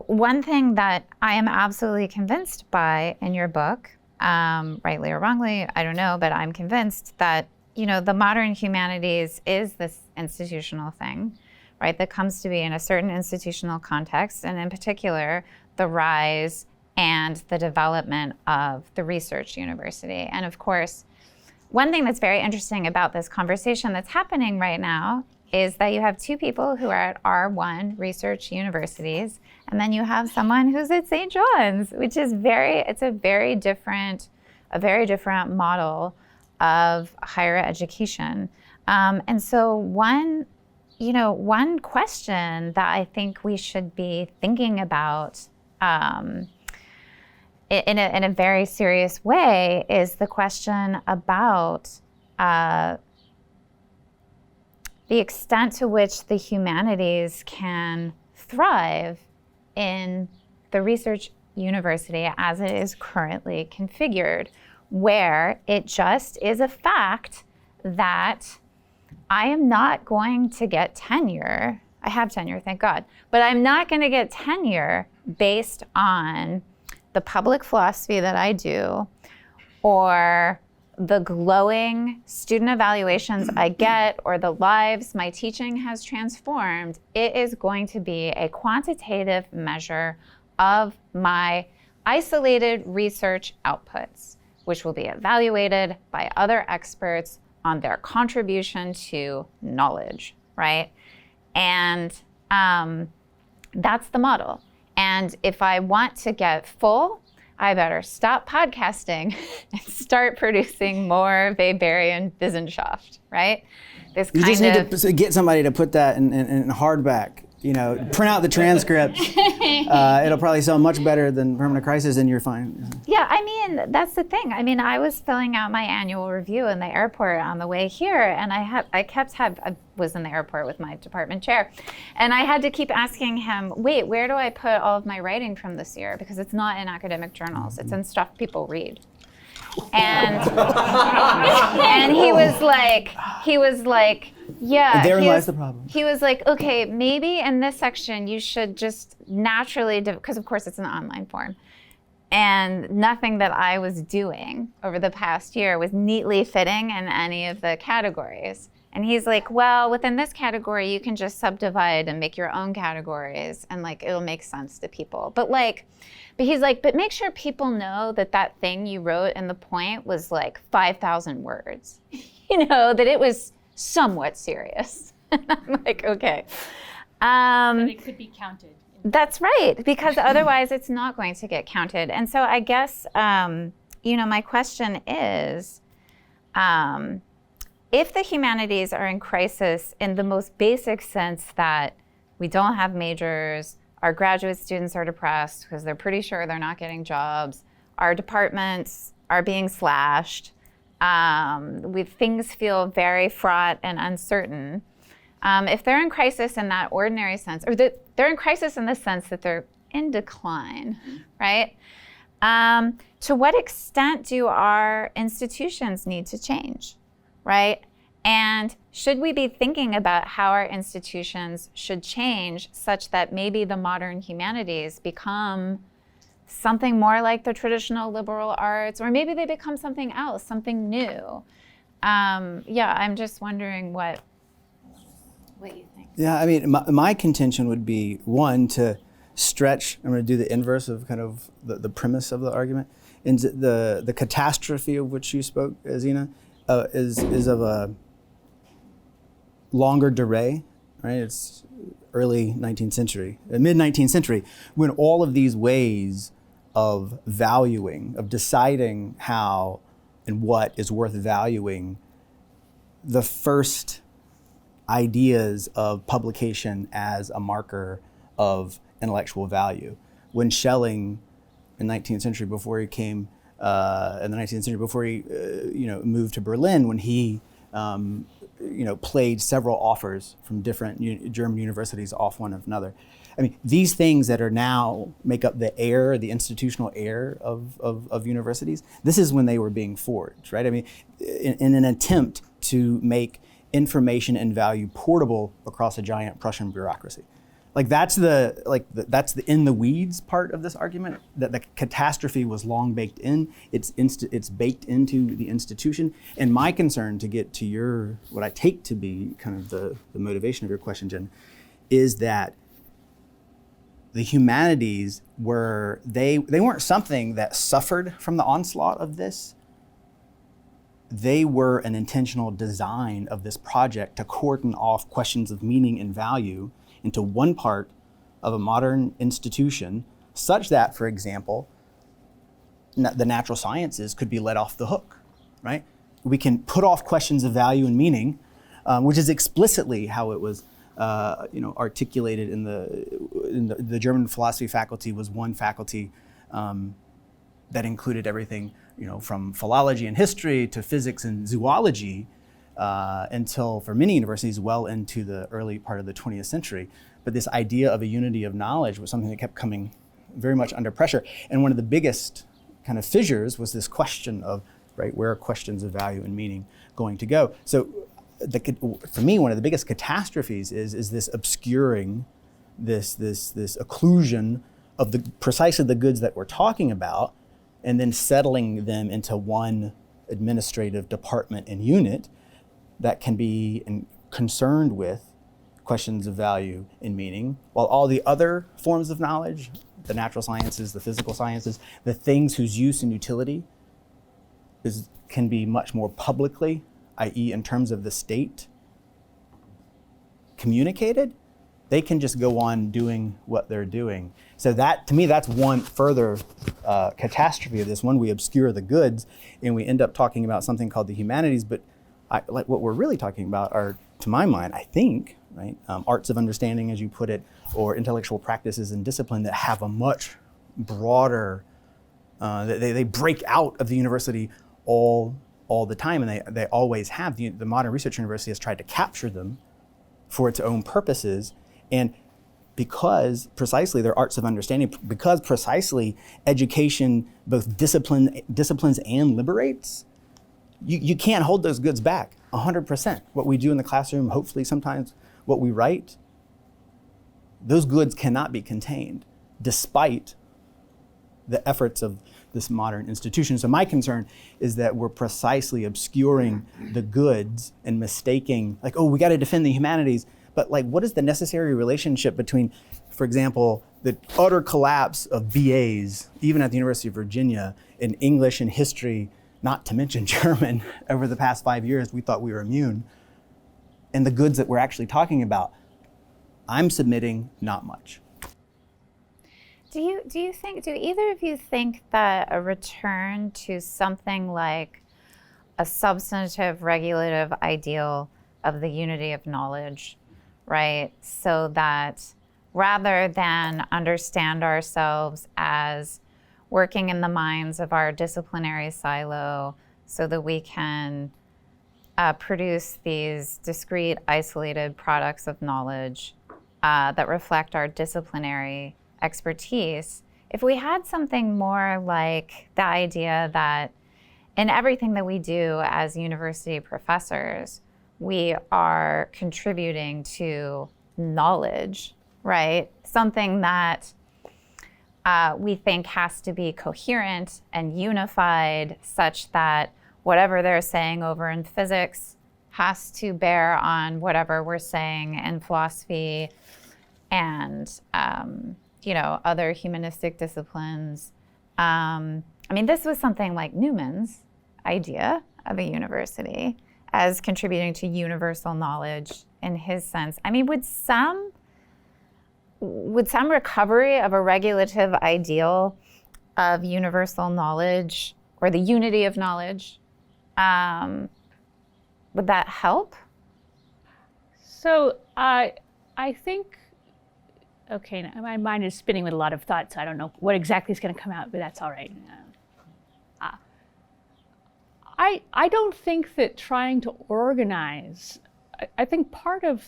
one thing that I am absolutely convinced by in your book, rightly or wrongly, I don't know, but I'm convinced that, the modern humanities is this institutional thing, right, that comes to be in a certain institutional context, and in particular, the rise and the development of the research university. And of course, one thing that's very interesting about this conversation that's happening right now is that you have two people who are at R1 research universities, and then you have someone who's at St. John's, which is it's a very different model of higher education. And so one question that I think we should be thinking about in a very serious way is the question about the extent to which the humanities can thrive in the research university as it is currently configured, where it just is a fact that I am not going to get tenure. I have tenure, thank God, but I'm not going to get tenure based on the public philosophy that I do or the glowing student evaluations I get or the lives my teaching has transformed. It is going to be a quantitative measure of my isolated research outputs, which will be evaluated by other experts on their contribution to knowledge, right? And that's the model. And if I want to get full, I better stop podcasting and start producing more Weberian Wissenschaft, right? You just need to get somebody to put that in hardback. Print out the transcript. It'll probably sell much better than Permanent Crisis, and you're fine. Yeah, I mean, that's the thing. I mean, I was filling out my annual review in the airport on the way here, and I was in the airport with my department chair, and I had to keep asking him, wait, where do I put all of my writing from this year? Because it's not in academic journals. It's in stuff people read. And and he was like, yeah. And therein lies the problem. He was like, okay, maybe in this section you should just naturally, because of course it's an online form, and nothing that I was doing over the past year was neatly fitting in any of the categories. And he's like, well, within this category you can just subdivide and make your own categories, and it'll make sense to people. But he's like, but make sure people know that thing you wrote in the point was 5,000 words, that it was somewhat serious. I'm like, okay. And it could be counted. That's right, because otherwise it's not going to get counted. And so I guess, my question is, if the humanities are in crisis in the most basic sense that we don't have majors, our graduate students are depressed because they're pretty sure they're not getting jobs, our departments are being slashed, things feel very fraught and uncertain. If they're in crisis in that ordinary sense, or they're in crisis in the sense that they're in decline, right? To what extent do our institutions need to change, right? And should we be thinking about how our institutions should change such that maybe the modern humanities become something more like the traditional liberal arts, or maybe they become something else, something new. I'm just wondering what you think. Yeah, I mean, my contention would be, one, to stretch, I'm going to do the inverse of kind of the premise of the argument, and the catastrophe of which you spoke, ZENA, is of a longer durée, right? It's early 19th century, mid-19th century, when all of these ways of valuing, of deciding how and what is worth valuing, the first ideas of publication as a marker of intellectual value. When Schelling, in the 19th century, before he came, in the 19th century, before he moved to Berlin, when he played several offers from different German universities off one of another. I mean, these things that are now make up the air, the institutional air of universities, this is when they were being forged, right? I mean, in an attempt to make information and value portable across a giant Prussian bureaucracy. Like that's the in the weeds part of this argument, that the catastrophe was long baked in. It's baked into the institution. And my concern, to get to what I take to be kind of the motivation of your question, Jen, is that the humanities they weren't something that suffered from the onslaught of this. They were an intentional design of this project to cordon off questions of meaning and value into one part of a modern institution, such that, for example, the natural sciences could be let off the hook, right? We can put off questions of value and meaning, which is explicitly how it was articulated in the German philosophy faculty. Was one faculty that included everything, from philology and history to physics and zoology, until, for many universities, well into the early part of the 20th century. But this idea of a unity of knowledge was something that kept coming very much under pressure. And one of the biggest kind of fissures was this question of, right, where are questions of value and meaning going to go? So for me, one of the biggest catastrophes is this obscuring, this occlusion of precisely the goods that we're talking about, and then settling them into one administrative department and unit that can be concerned with questions of value and meaning, while all the other forms of knowledge, the natural sciences, the physical sciences, the things whose use and utility can be much more publicly, i.e. in terms of the state, communicated, they can just go on doing what they're doing. So that, to me, that's one further catastrophe of this. One, we obscure the goods, and we end up talking about something called the humanities, but like what we're really talking about are, to my mind, I think, right, arts of understanding, as you put it, or intellectual practices and discipline that have a much broader, they break out of the university all the time, and they always have. The modern research university has tried to capture them for its own purposes, and because precisely they're arts of understanding, because precisely education both disciplines and liberates, you can't hold those goods back 100%. What we do in the classroom, hopefully sometimes what we write, those goods cannot be contained despite the efforts of this modern institution. So my concern is that we're precisely obscuring the goods and mistaking, like, oh, we got to defend the humanities, but like, what is the necessary relationship between, for example, the utter collapse of BAs, even at the University of Virginia, in English and history, not to mention German, over the past 5 years, we thought we were immune, and the goods that we're actually talking about? I'm submitting not much. Do either of you think that a return to something like a substantive regulative ideal of the unity of knowledge, right? So that rather than understand ourselves as working in the minds of our disciplinary silo so that we can produce these discrete, isolated products of knowledge that reflect our disciplinary expertise, if we had something more like the idea that in everything that we do as university professors, we are contributing to knowledge, right? Something that we think has to be coherent and unified such that whatever they're saying over in physics has to bear on whatever we're saying in philosophy and other humanistic disciplines. This was something like Newman's idea of a university as contributing to universal knowledge in his sense. Would some recovery of a regulative ideal of universal knowledge or the unity of knowledge, would that help? So I think, okay, now my mind is spinning with a lot of thoughts. I don't know what exactly is going to come out, but that's all right. I don't think that trying to organize, I think part of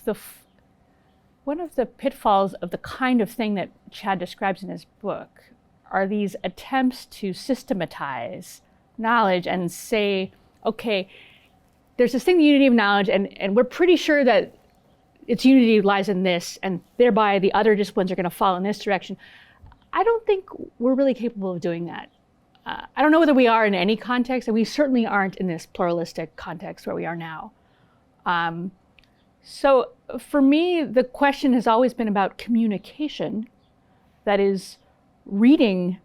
one of the pitfalls of the kind of thing that Chad describes in his book are these attempts to systematize knowledge and say, okay, there's this thing, the unity of knowledge, and we're pretty sure that its unity lies in this, and thereby the other disciplines are going to fall in this direction. I don't think we're really capable of doing that. I don't know whether we are in any context, and we certainly aren't in this pluralistic context where we are now. So for me, the question has always been about communication, that is, reading.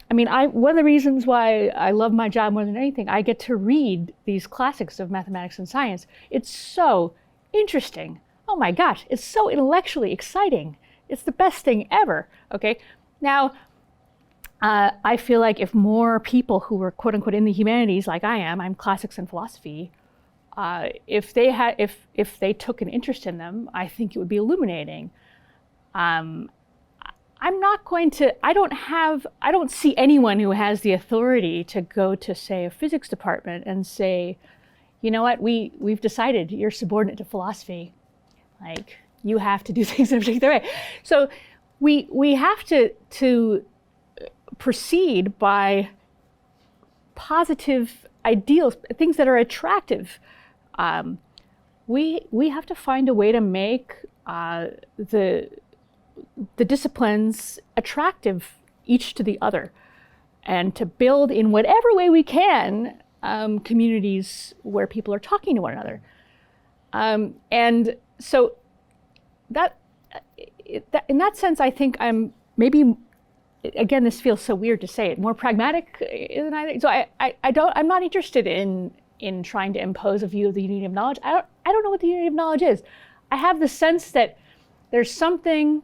One of the reasons why I love my job more than anything, I get to read these classics of mathematics and science. It's so interesting. Oh my gosh, it's so intellectually exciting. It's the best thing ever, okay? Now, I feel like if more people who were quote unquote in the humanities, like I am, I'm classics and philosophy, if they took an interest in them, I think it would be illuminating. I don't see anyone who has the authority to go to, say, a physics department and say, you know what, we've decided you're subordinate to philosophy. Like, you have to do things in a particular way. So we have to proceed by positive ideals, things that are attractive. We have to find a way to make the disciplines attractive each to the other, and to build in whatever way we can communities where people are talking to one another. And so that in that sense, I think I'm maybe, again, this feels so weird to say it, more pragmatic than I think. So I'm not interested in trying to impose a view of the unity of knowledge. I don't know what the unity of knowledge is. I have the sense that there's something,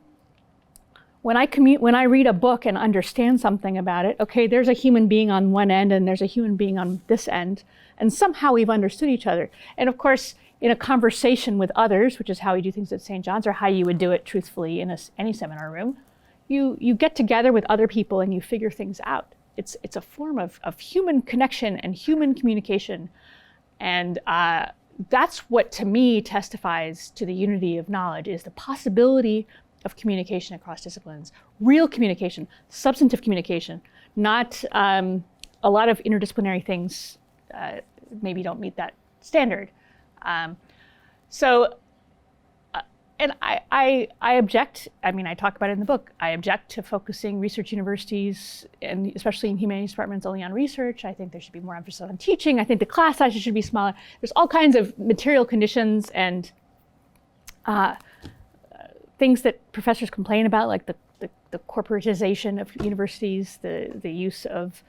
when I read a book and understand something about it, okay, there's a human being on one end and there's a human being on this end, and somehow we've understood each other. And of course, in a conversation with others, which is how we do things at St. John's, or how you would do it truthfully in any seminar room, you get together with other people and you figure things out. It's a form of human connection and human communication. And that's what, to me, testifies to the unity of knowledge, is the possibility of communication across disciplines, real communication, substantive communication, not a lot of interdisciplinary things maybe don't meet that standard. And I object, I talk about it in the book, I object to focusing research universities, and especially in humanities departments, only on research. I think there should be more emphasis on teaching. I think the class sizes should be smaller. There's all kinds of material conditions and things that professors complain about, like the corporatization of universities, the use of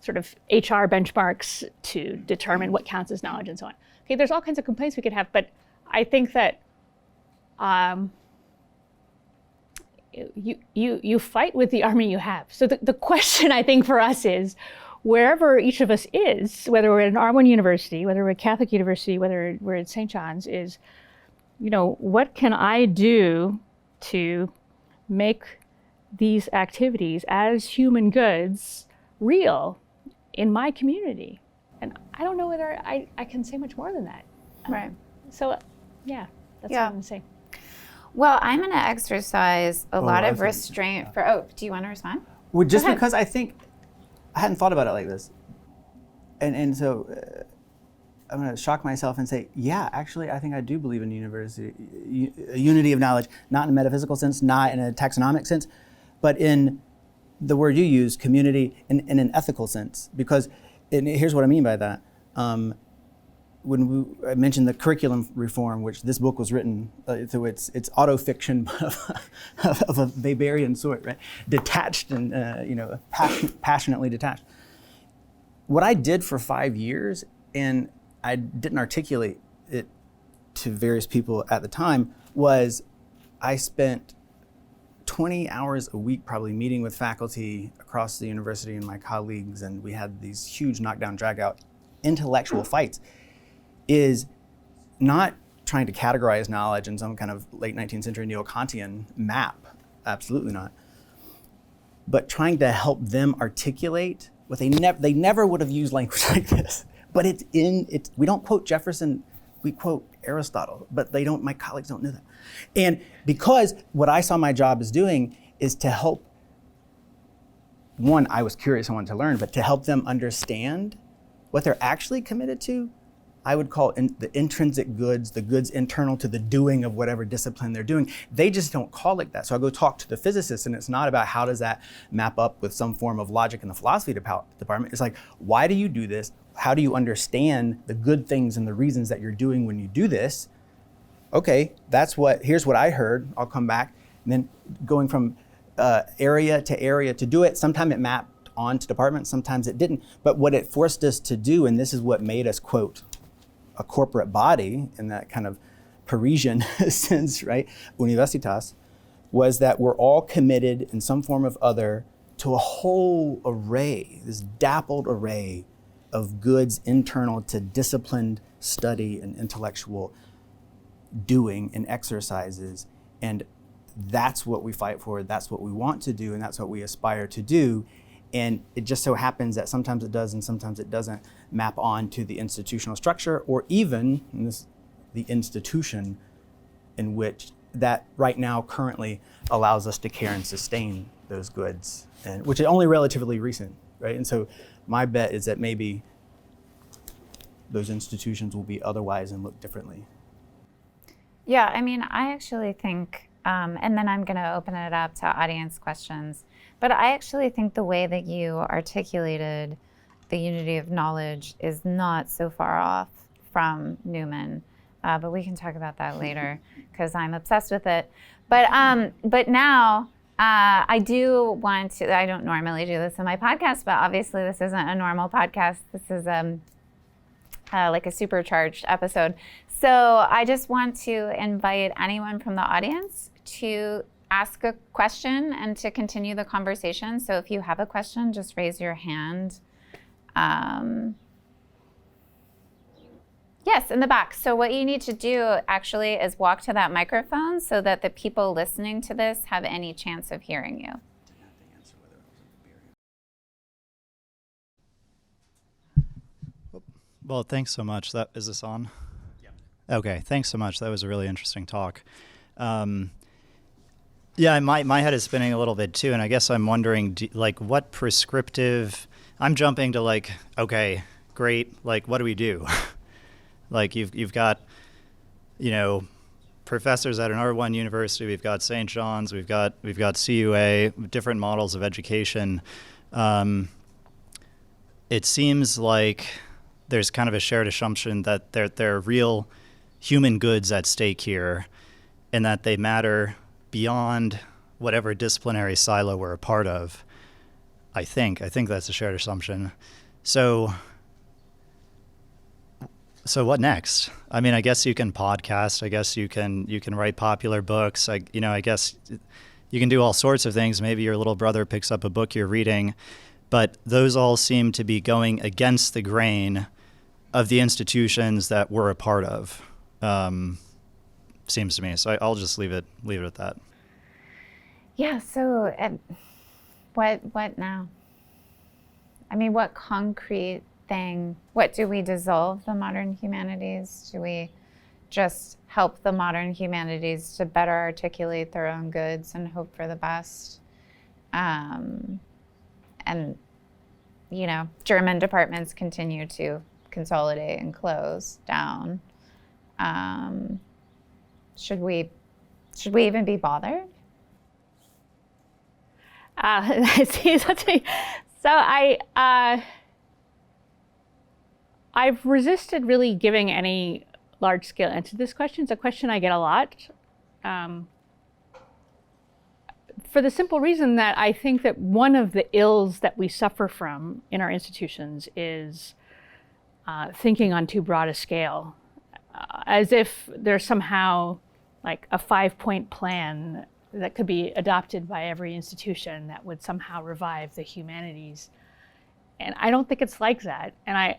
sort of HR benchmarks to determine what counts as knowledge and so on. Okay, there's all kinds of complaints we could have, but I think that you fight with the army you have. So the question, I think, for us is, wherever each of us is, whether we're at an R1 university, whether we're at Catholic University, whether we're at St. John's, is, what can I do to make these activities as human goods real in my community? And I don't know whether I can say much more than that. Right. So, yeah, that's what I'm going to say. Well, I'm going to exercise a lot of restraint for, do you want to respond? Well, just because I think, I hadn't thought about it like this. And so I'm going to shock myself and say, yeah, actually, I think I do believe in a unity of knowledge, not in a metaphysical sense, not in a taxonomic sense, but in the word you use, community, in an ethical sense. Because, and here's what I mean by that. I mentioned the curriculum reform, which this book was written, so it's autofiction of a Weberian sort, right? Detached and passionately detached. What I did for 5 years, and I didn't articulate it to various people at the time, was I spent 20 hours a week probably meeting with faculty across the university and my colleagues, and we had these huge knockdown, drag out intellectual fights. Is not trying to categorize knowledge in some kind of late 19th century neo-Kantian map, absolutely not, but trying to help them articulate what they never would have used language like this. But we don't quote Jefferson, we quote Aristotle, but my colleagues don't know that. And because what I saw my job as doing is to help, one, I was curious, I wanted to learn, but to help them understand what they're actually committed to. I would call the intrinsic goods, the goods internal to the doing of whatever discipline they're doing. They just don't call it that. So I go talk to the physicists, and it's not about how does that map up with some form of logic in the philosophy department. It's like, why do you do this? How do you understand the good things and the reasons that you're doing when you do this? Okay, here's what I heard. I'll come back. And then going from area to area to do it, sometimes it mapped onto departments, sometimes it didn't. But what it forced us to do, and this is what made us, quote, a corporate body in that kind of Parisian sense, right? Universitas, was that we're all committed in some form or other to a whole array, this dappled array of goods internal to disciplined study and intellectual doing and exercises. And that's what we fight for, that's what we want to do, and that's what we aspire to do. And it just so happens that sometimes it does and sometimes it doesn't map on to the institutional structure, or even the institution in which that right now currently allows us to care and sustain those goods, and which is only relatively recent, right? And so my bet is that maybe those institutions will be otherwise and look differently. Yeah, I mean, I actually think, and then I'm going to open it up to audience questions, but I actually think the way that you articulated the unity of knowledge is not so far off from Newman, but we can talk about that later because I'm obsessed with it. But now I do want to, I don't normally do this in my podcast, but obviously this isn't a normal podcast. This is like a supercharged episode. So I just want to invite anyone from the audience to ask a question and to continue the conversation. So if you have a question, just raise your hand. Yes, in the back. So what you need to do actually is walk to that microphone so that the people listening to this have any chance of hearing you. Well, thanks so much. Is this on? Yeah. Okay, thanks so much. That was a really interesting talk. Yeah, my head is spinning a little bit too, and I guess I'm wondering, what prescriptive... I'm jumping to okay, great, what do we do? You've got, professors at another one university, we've got St. John's, we've got CUA, different models of education. It seems like there's kind of a shared assumption that there are real human goods at stake here, and that they matter beyond whatever disciplinary silo we're a part of. I think that's a shared assumption. So what next? I mean, I guess you can podcast. I guess you can write popular books. I guess you can do all sorts of things. Maybe your little brother picks up a book you're reading, but those all seem to be going against the grain of the institutions that we're a part of. Seems to me. So I'll just leave it at that. Yeah. So what now? I mean, what concrete thing? What do we dissolve the modern humanities? Do we just help the modern humanities to better articulate their own goods and hope for the best? And German departments continue to consolidate and close down. Should we even be bothered? See, so I've resisted really giving any large-scale answer to this question. It's a question I get a lot, for the simple reason that I think that one of the ills that we suffer from in our institutions is thinking on too broad a scale, as if there's somehow like a 5-point plan that could be adopted by every institution that would somehow revive the humanities. And I don't think it's like that. And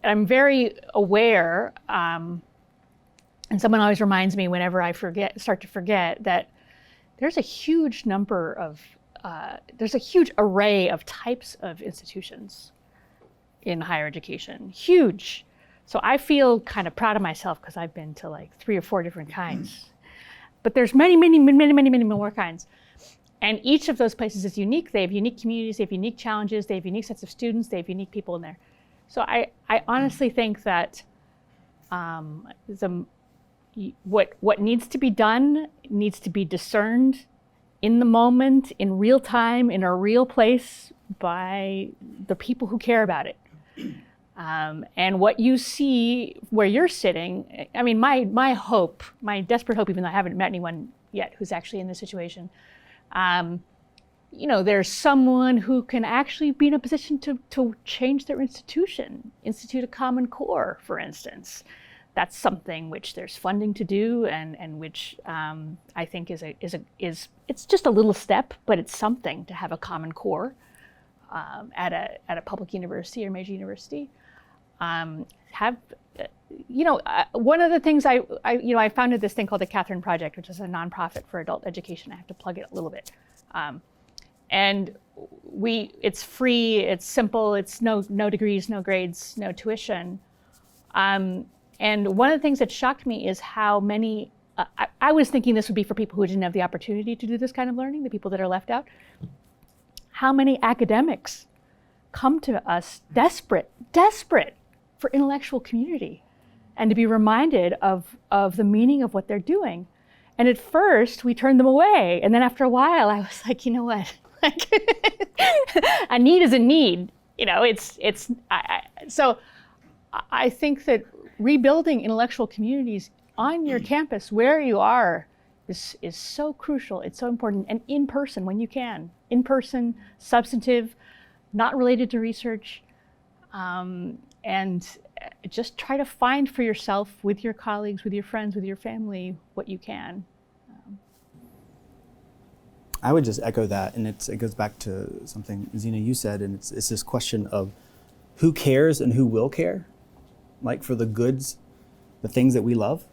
I'm very aware, and someone always reminds me whenever I start to forget, that there's a huge number of, there's a huge array of types of institutions in higher education, huge. So I feel kind of proud of myself because I've been to like 3 or 4 different kinds. But there's many more kinds. And each of those places is unique. They have unique communities, they have unique challenges, they have unique sets of students, they have unique people in there. So I honestly think that what needs to be done needs to be discerned in the moment, in real time, in a real place by the people who care about it. And what you see where you're sitting, I mean, my hope, my desperate hope, even though I haven't met anyone yet who's actually in this situation, there's someone who can actually be in a position to change their institution, institute a common core, for instance. That's something which there's funding to do, and which I think is it's just a little step, but it's something to have a common core at a public university or major university. One of the things I founded this thing called the Catherine Project, which is a nonprofit for adult education. I have to plug it a little bit. And it's free, it's simple, it's no degrees, no grades, no tuition. And one of the things that shocked me is how many, I was thinking this would be for people who didn't have the opportunity to do this kind of learning, the people that are left out. How many academics come to us desperate for intellectual community and to be reminded of the meaning of what they're doing. And at first we turned them away. And then after a while I was like, you know what? A need is a need. So I think that rebuilding intellectual communities on your campus where you are is so crucial. It's so important. And in person when you can. In person, substantive, not related to research. And just try to find for yourself, with your colleagues, with your friends, with your family, what you can. I would just echo that, and it goes back to something, ZENA, you said, and it's this question of who cares and who will care, like for the goods, the things that we love.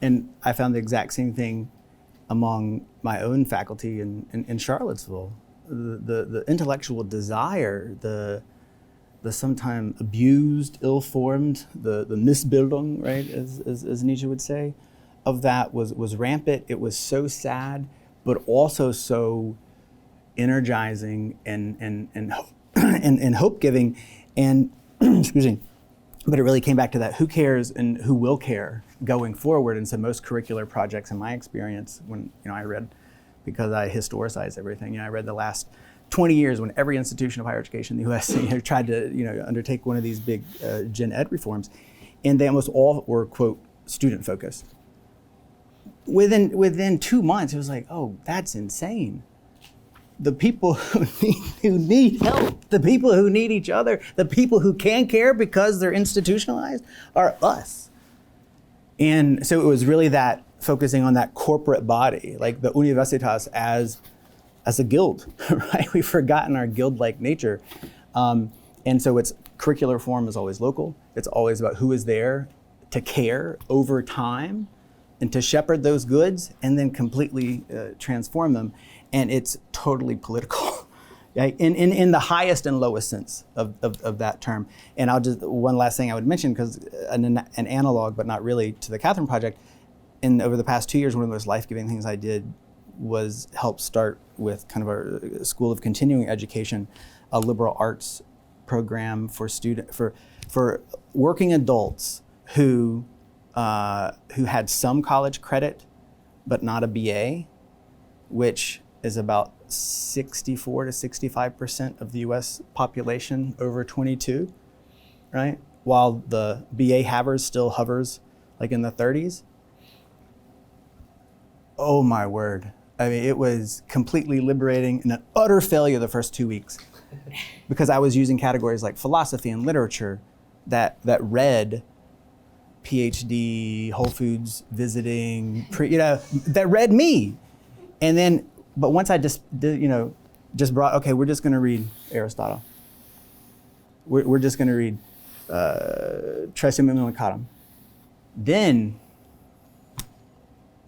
And I found the exact same thing among my own faculty in Charlottesville. The intellectual desire, the sometimes abused, ill-formed, the Missbildung, right, as Nietzsche would say, of that was rampant. It was so sad, but also so energizing and hope-giving. And excuse me, but it really came back to that: who cares and who will care going forward. And so most curricular projects, in my experience, when I read, because I historicize everything, I read the last 20 years when every institution of higher education in the U.S. tried to undertake one of these big gen ed reforms, and they almost all were, quote, student focused. Within 2 months, it was like, oh, that's insane. The people who need help, the people who need each other, the people who can care because they're institutionalized are us. And so it was really that focusing on that corporate body, like the Universitas as a guild, right? We've forgotten our guild-like nature. And so its curricular form is always local. It's always about who is there to care over time and to shepherd those goods and then completely transform them. And it's totally political, right? In the highest and lowest sense of that term. And one last thing I would mention, because an analog, but not really, to the Catherine Project, over the past 2 years, one of the most life-giving things I did was help start with kind of a School of Continuing Education, a liberal arts program for working adults who had some college credit, but not a BA, which is about 64 to 65% of the US population over 22, right? While the BA havers still hovers like in the 30s. Oh my word. I mean, it was completely liberating and an utter failure the first 2 weeks because I was using categories like philosophy and literature that read PhD, Whole Foods visiting, that read me. And then, but once I just brought, okay, we're just gonna read Aristotle. We're just gonna read Tresium Immunicatum. Then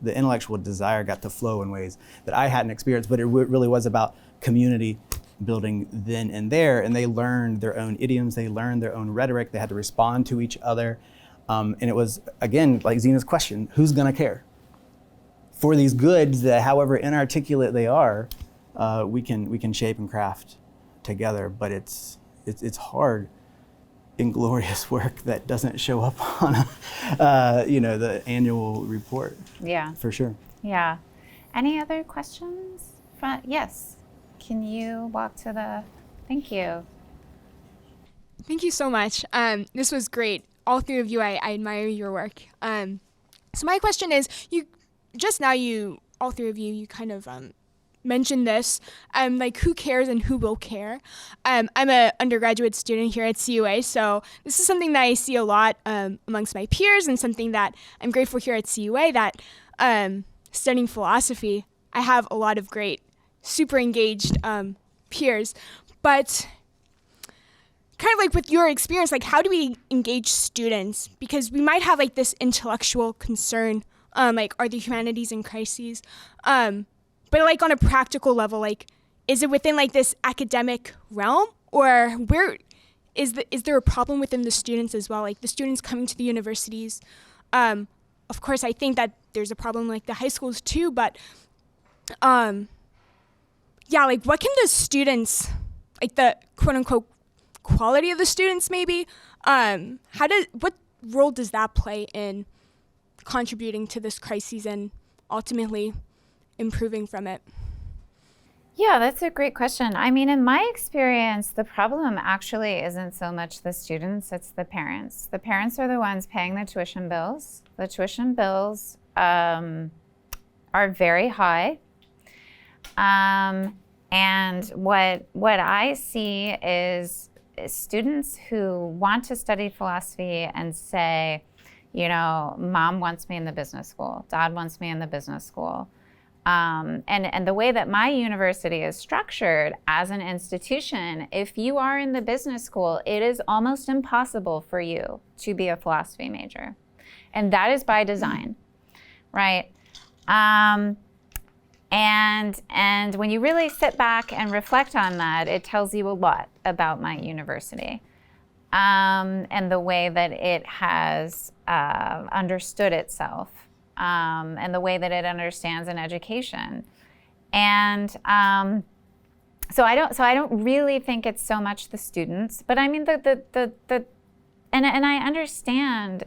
the intellectual desire got to flow in ways that I hadn't experienced, but it really was about community building then and there, and they learned their own idioms, they learned their own rhetoric, they had to respond to each other. And it was, again, like ZENA's question, who's gonna care? For these goods that, however inarticulate they are, we can shape and craft together, but it's hard, inglorious work that doesn't show up on the annual report. Yeah. For sure. Yeah. Any other questions? Yes. Can you walk to the, thank you. Thank you so much. This was great. All three of you, I admire your work. So my question is, all three of you kind of mentioned this, like who cares and who will care. I'm an undergraduate student here at CUA, so this is something that I see a lot amongst my peers and something that I'm grateful here at CUA that studying philosophy, I have a lot of great, super engaged peers, but kind of like with your experience, like how do we engage students? Because we might have like this intellectual concern, like are the humanities in crises? But like on a practical level, like is it within like this academic realm, or where is there a problem within the students as well? Like the students coming to the universities, of course I think that there's a problem like the high schools too, but yeah, like what can the students, like the quote unquote quality of the students maybe, what role does that play in contributing to this crisis and ultimately improving from it? Yeah, that's a great question. I mean, in my experience, the problem actually isn't so much the students, it's the parents. The parents are the ones paying the tuition bills. The tuition bills are very high. And what I see is students who want to study philosophy and say, mom wants me in the business school, dad wants me in the business school. And the way that my university is structured as an institution, if you are in the business school, it is almost impossible for you to be a philosophy major. And that is by design, right? And when you really sit back and reflect on that, it tells you a lot about my university and the way that it has understood itself. And the way that it understands an education, and so I don't really think it's so much the students, but I mean and I understand.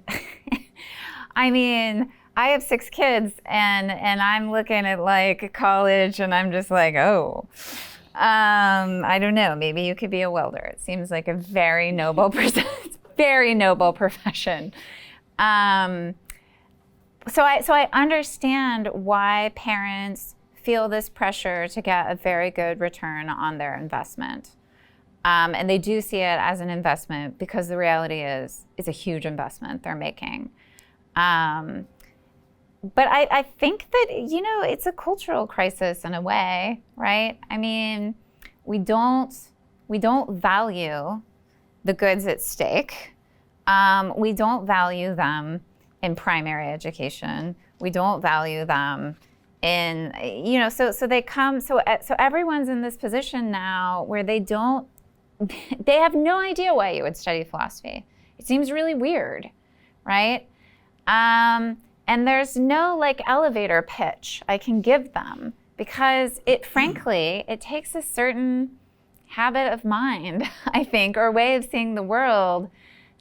I mean, I have 6 kids, and I'm looking at like college, and I'm just like, oh, I don't know. Maybe you could be a welder. It seems like a very noble profession. So I understand why parents feel this pressure to get a very good return on their investment. And they do see it as an investment because the reality is it's a huge investment they're making. But I think that, it's a cultural crisis in a way, right? I mean, we don't value the goods at stake. We don't value them in primary education. We don't value them in, so they come, so everyone's in this position now where they have no idea why you would study philosophy. It seems really weird, right? And there's no like elevator pitch I can give them because frankly, it takes a certain habit of mind, I think, or way of seeing the world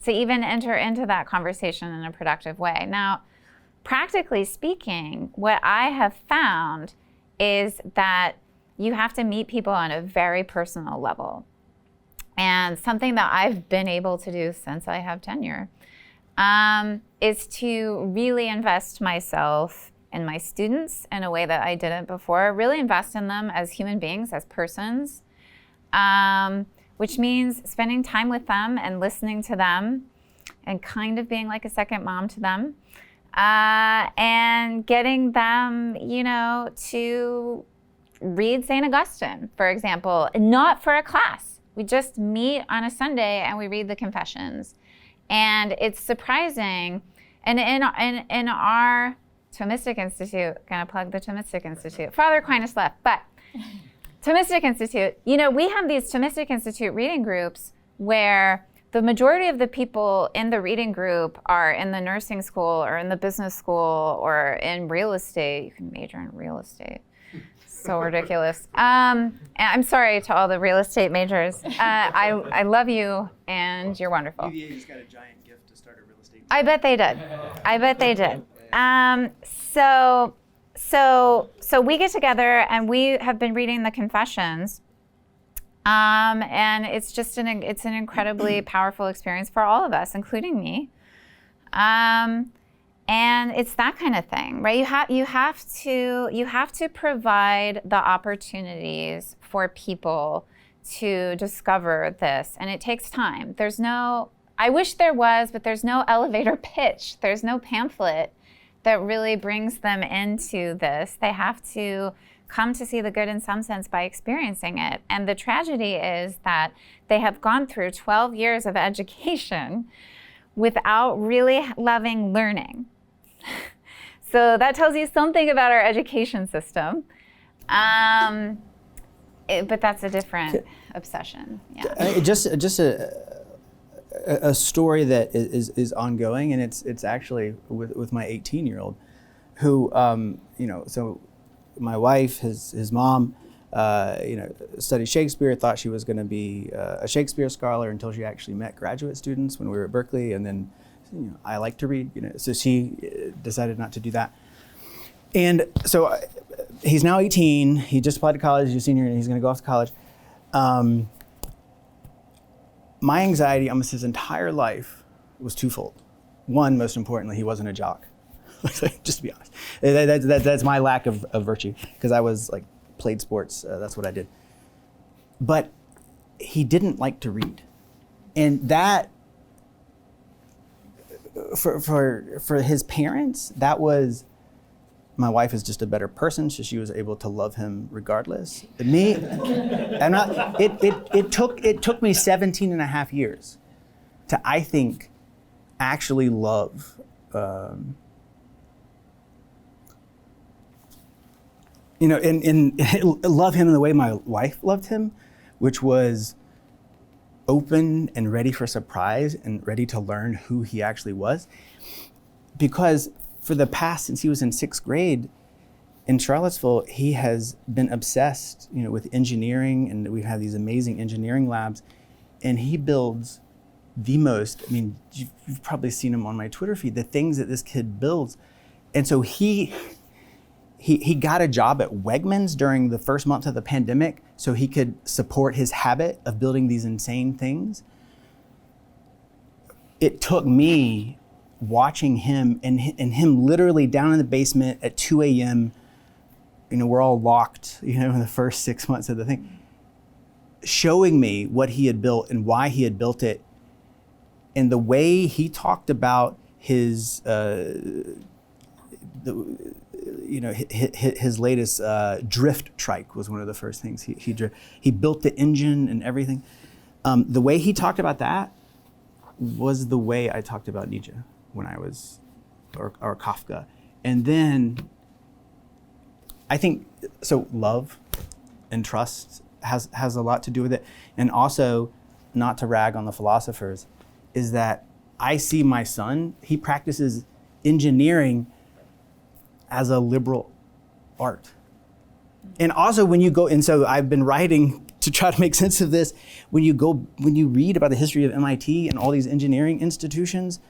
to even enter into that conversation in a productive way. Now, practically speaking, what I have found is that you have to meet people on a very personal level. And something that I've been able to do since I have tenure is to really invest myself in my students in a way that I didn't before, really invest in them as human beings, as persons, which means spending time with them and listening to them and kind of being like a second mom to them, and getting them, to read St. Augustine, for example, not for a class. We just meet on a Sunday and we read the Confessions. And it's surprising. And in our Thomistic Institute, gonna plug the Thomistic Institute. Father Aquinas left, but Thomistic Institute, we have these Thomistic Institute reading groups where the majority of the people in the reading group are in the nursing school or in the business school or in real estate. You can major in real estate. So ridiculous. And I'm sorry to all the real estate majors. I love you, and you're wonderful. UVA just got a giant gift to start a real estate. I bet they did. So we get together, and we have been reading the Confessions, and it's just an incredibly powerful experience for all of us, including me. And it's that kind of thing, right? You have to provide the opportunities for people to discover this, and it takes time. I wish there was, but there's no elevator pitch. There's no pamphlet that really brings them into this. They have to come to see the good in some sense by experiencing it. And the tragedy is that they have gone through 12 years of education without really loving learning. So that tells you something about our education system. But that's a different obsession. Yeah. Just a story that is ongoing, and it's actually with my 18-year-old, who so my wife, his mom, studied Shakespeare, thought she was going to be a Shakespeare scholar until she actually met graduate students when we were at Berkeley, and then I like to read, so she decided not to do that. And so he's now 18, he just applied to college, he's a senior, and he's going to go off to college. My anxiety almost his entire life was twofold. One, most importantly, he wasn't a jock. Just to be honest. That's my lack of virtue, because I was played sports, that's what I did. But he didn't like to read. And that, for his parents, that was, my wife is just a better person, so she was able to love him regardless. Me, it took me 17 and a half years to, I think, actually love and love him in the way my wife loved him, which was open and ready for surprise and ready to learn who he actually was. Because for the past, since he was in 6th grade in Charlottesville, he has been obsessed, with engineering, and we have these amazing engineering labs, and he builds the most, you've probably seen him on my Twitter feed, the things that this kid builds. And so he got a job at Wellmon's during the first month of the pandemic so he could support his habit of building these insane things. It took me watching him and him literally down in the basement at 2 a.m., we're all locked, in the first 6 months of the thing, showing me what he had built and why he had built it. And the way he talked about his, his latest drift trike was one of the first things he built the engine and everything. The way he talked about that was the way I talked about Nietzsche when I was, or Kafka. And then I think, so love and trust has a lot to do with it. And also, not to rag on the philosophers, is that I see my son, he practices engineering as a liberal art. And also when you go, and so I've been writing to try to make sense of this, when you read about the history of MIT and all these engineering institutions,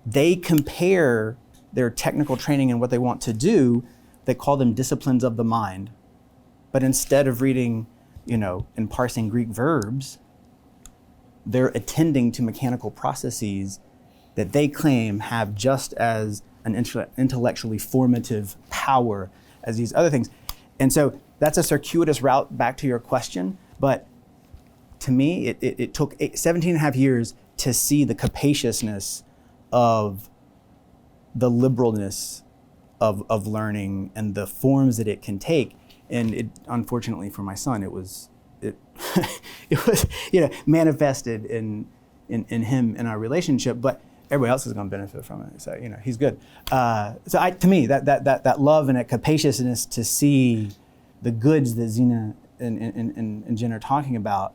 they compare their technical training and what they want to do, they call them disciplines of the mind. But instead of reading, and parsing Greek verbs, they're attending to mechanical processes that they claim have just as an intellectually formative power as these other things. And so that's a circuitous route back to your question, but to me, it took 17 and a half years to see the capaciousness of the liberalness of learning and the forms that it can take. And it, unfortunately for my son, it was manifested in him in our relationship, but everybody else is going to benefit from it. So he's good. To me, that love and that capaciousness to see the goods that ZENA and Jen are talking about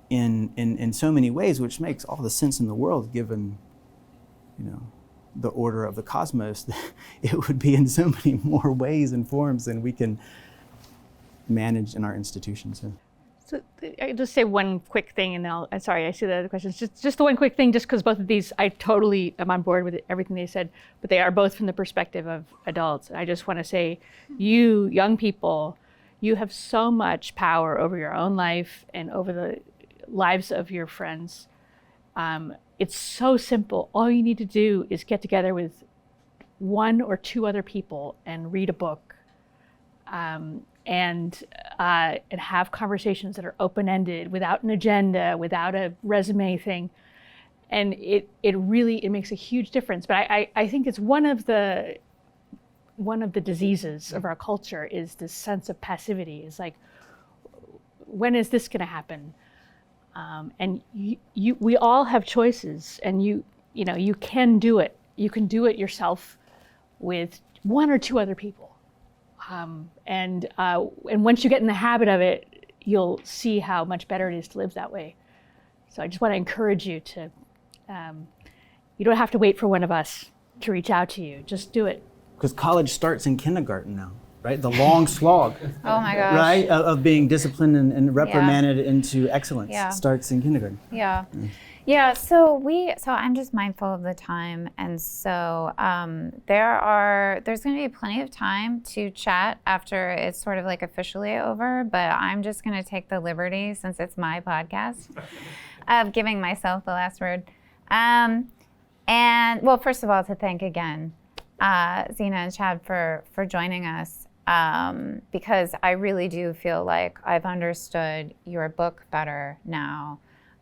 in so many ways, which makes all the sense in the world given, the order of the cosmos. It would be in so many more ways and forms than we can manage in our institutions. So I'll just say one quick thing, and I'm sorry, I see the other questions. Just the one quick thing, just because both of these, I totally am on board with everything they said, but they are both from the perspective of adults. And I just want to say, you young people, you have so much power over your own life and over the lives of your friends. It's so simple. All you need to do is get together with one or two other people and read a book, and have conversations that are open-ended, without an agenda, without a resume thing, and it makes a huge difference. But I think it's one of the diseases of our culture is this sense of passivity. It's like, when is this going to happen? And we all have choices, and you can do it. You can do it yourself with one or two other people. And once you get in the habit of it, you'll see how much better it is to live that way. So I just want to encourage you to, you don't have to wait for one of us to reach out to you. Just do it. Because college starts in kindergarten now, right? The long slog, Oh my gosh. right, of being disciplined and reprimanded into excellence starts in kindergarten. Yeah. Yeah, so I'm just mindful of the time, and so there's going to be plenty of time to chat after it's sort of like officially over, but I'm just going to take the liberty, since it's my podcast, of giving myself the last word. And well, first of all, to thank again ZENA and Chad for joining us, because I really do feel like I've understood your book better now.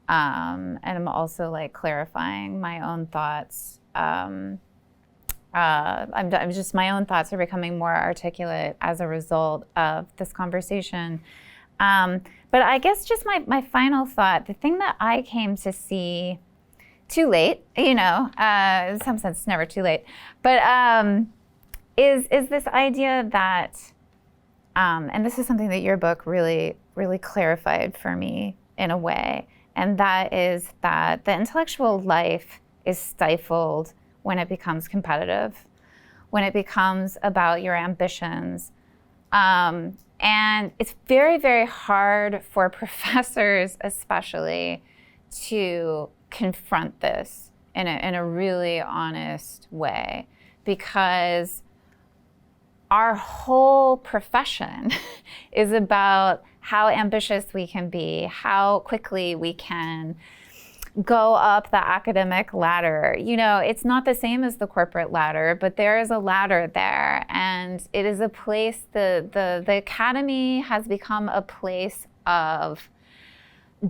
And I'm also like clarifying my own thoughts. I'm just, my own thoughts are becoming more articulate as a result of this conversation. But I guess just my final thought, the thing that I came to see too late, in some sense it's never too late, but is this idea that, and this is something that your book really, really clarified for me in a way, and that is that the intellectual life is stifled when it becomes competitive, when it becomes about your ambitions. And it's very, very hard for professors especially to confront this in a really honest way, because our whole profession is about how ambitious we can be, how quickly we can go up the academic ladder. It's not the same as the corporate ladder, but there is a ladder there, and it is a place, the academy has become a place of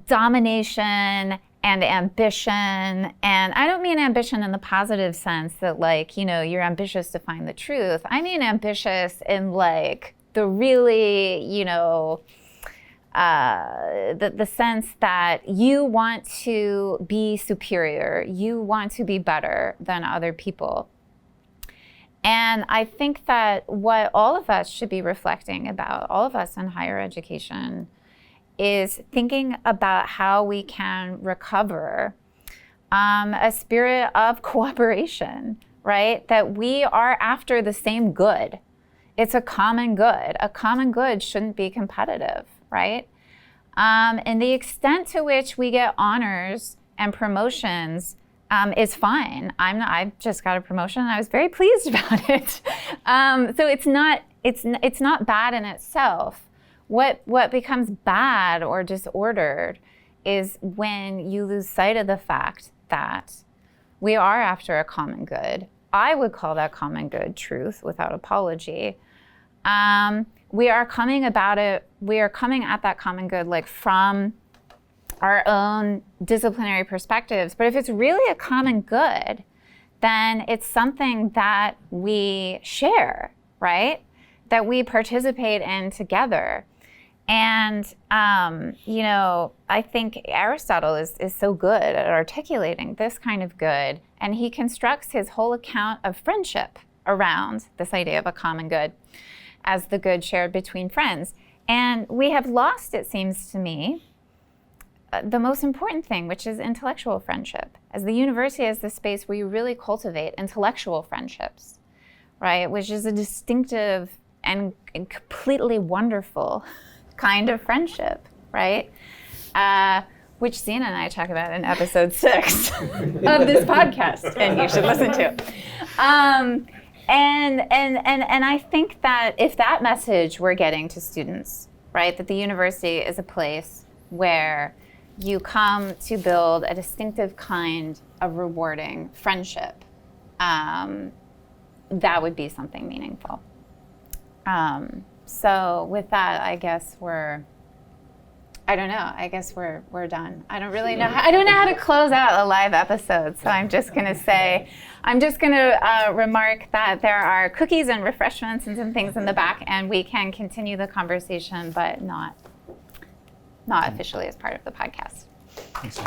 domination and ambition. And I don't mean ambition in the positive sense that you're ambitious to find the truth. I mean ambitious in the really, the sense that you want to be superior, you want to be better than other people. And I think that what all of us should be reflecting about, all of us in higher education, is thinking about how we can recover a spirit of cooperation, right? That we are after the same good. It's a common good. A common good shouldn't be competitive, right? And the extent to which we get honors and promotions is fine. I just got a promotion and I was very pleased about it. So it's not bad in itself. What becomes bad or disordered is when you lose sight of the fact that we are after a common good. I would call that common good truth without apology. We are coming at that common good like from our own disciplinary perspectives. But if it's really a common good, then it's something that we share, right? That we participate in together. And, I think Aristotle is so good at articulating this kind of good, and he constructs his whole account of friendship around this idea of a common good as the good shared between friends. And we have lost, it seems to me, the most important thing, which is intellectual friendship. As the university is the space where you really cultivate intellectual friendships, right? Which is a distinctive and completely wonderful kind of friendship, right? Which ZENA and I talk about in episode 6 of this podcast, and you should listen to. And I think that if that message we're getting to students, right, that the university is a place where you come to build a distinctive kind of rewarding friendship, that would be something meaningful. So with that, I guess we're done. I don't really know. I don't know how to close out a live episode, so I'm just gonna remark that there are cookies and refreshments and some things in the back, and we can continue the conversation, but not officially as part of the podcast. Thanks.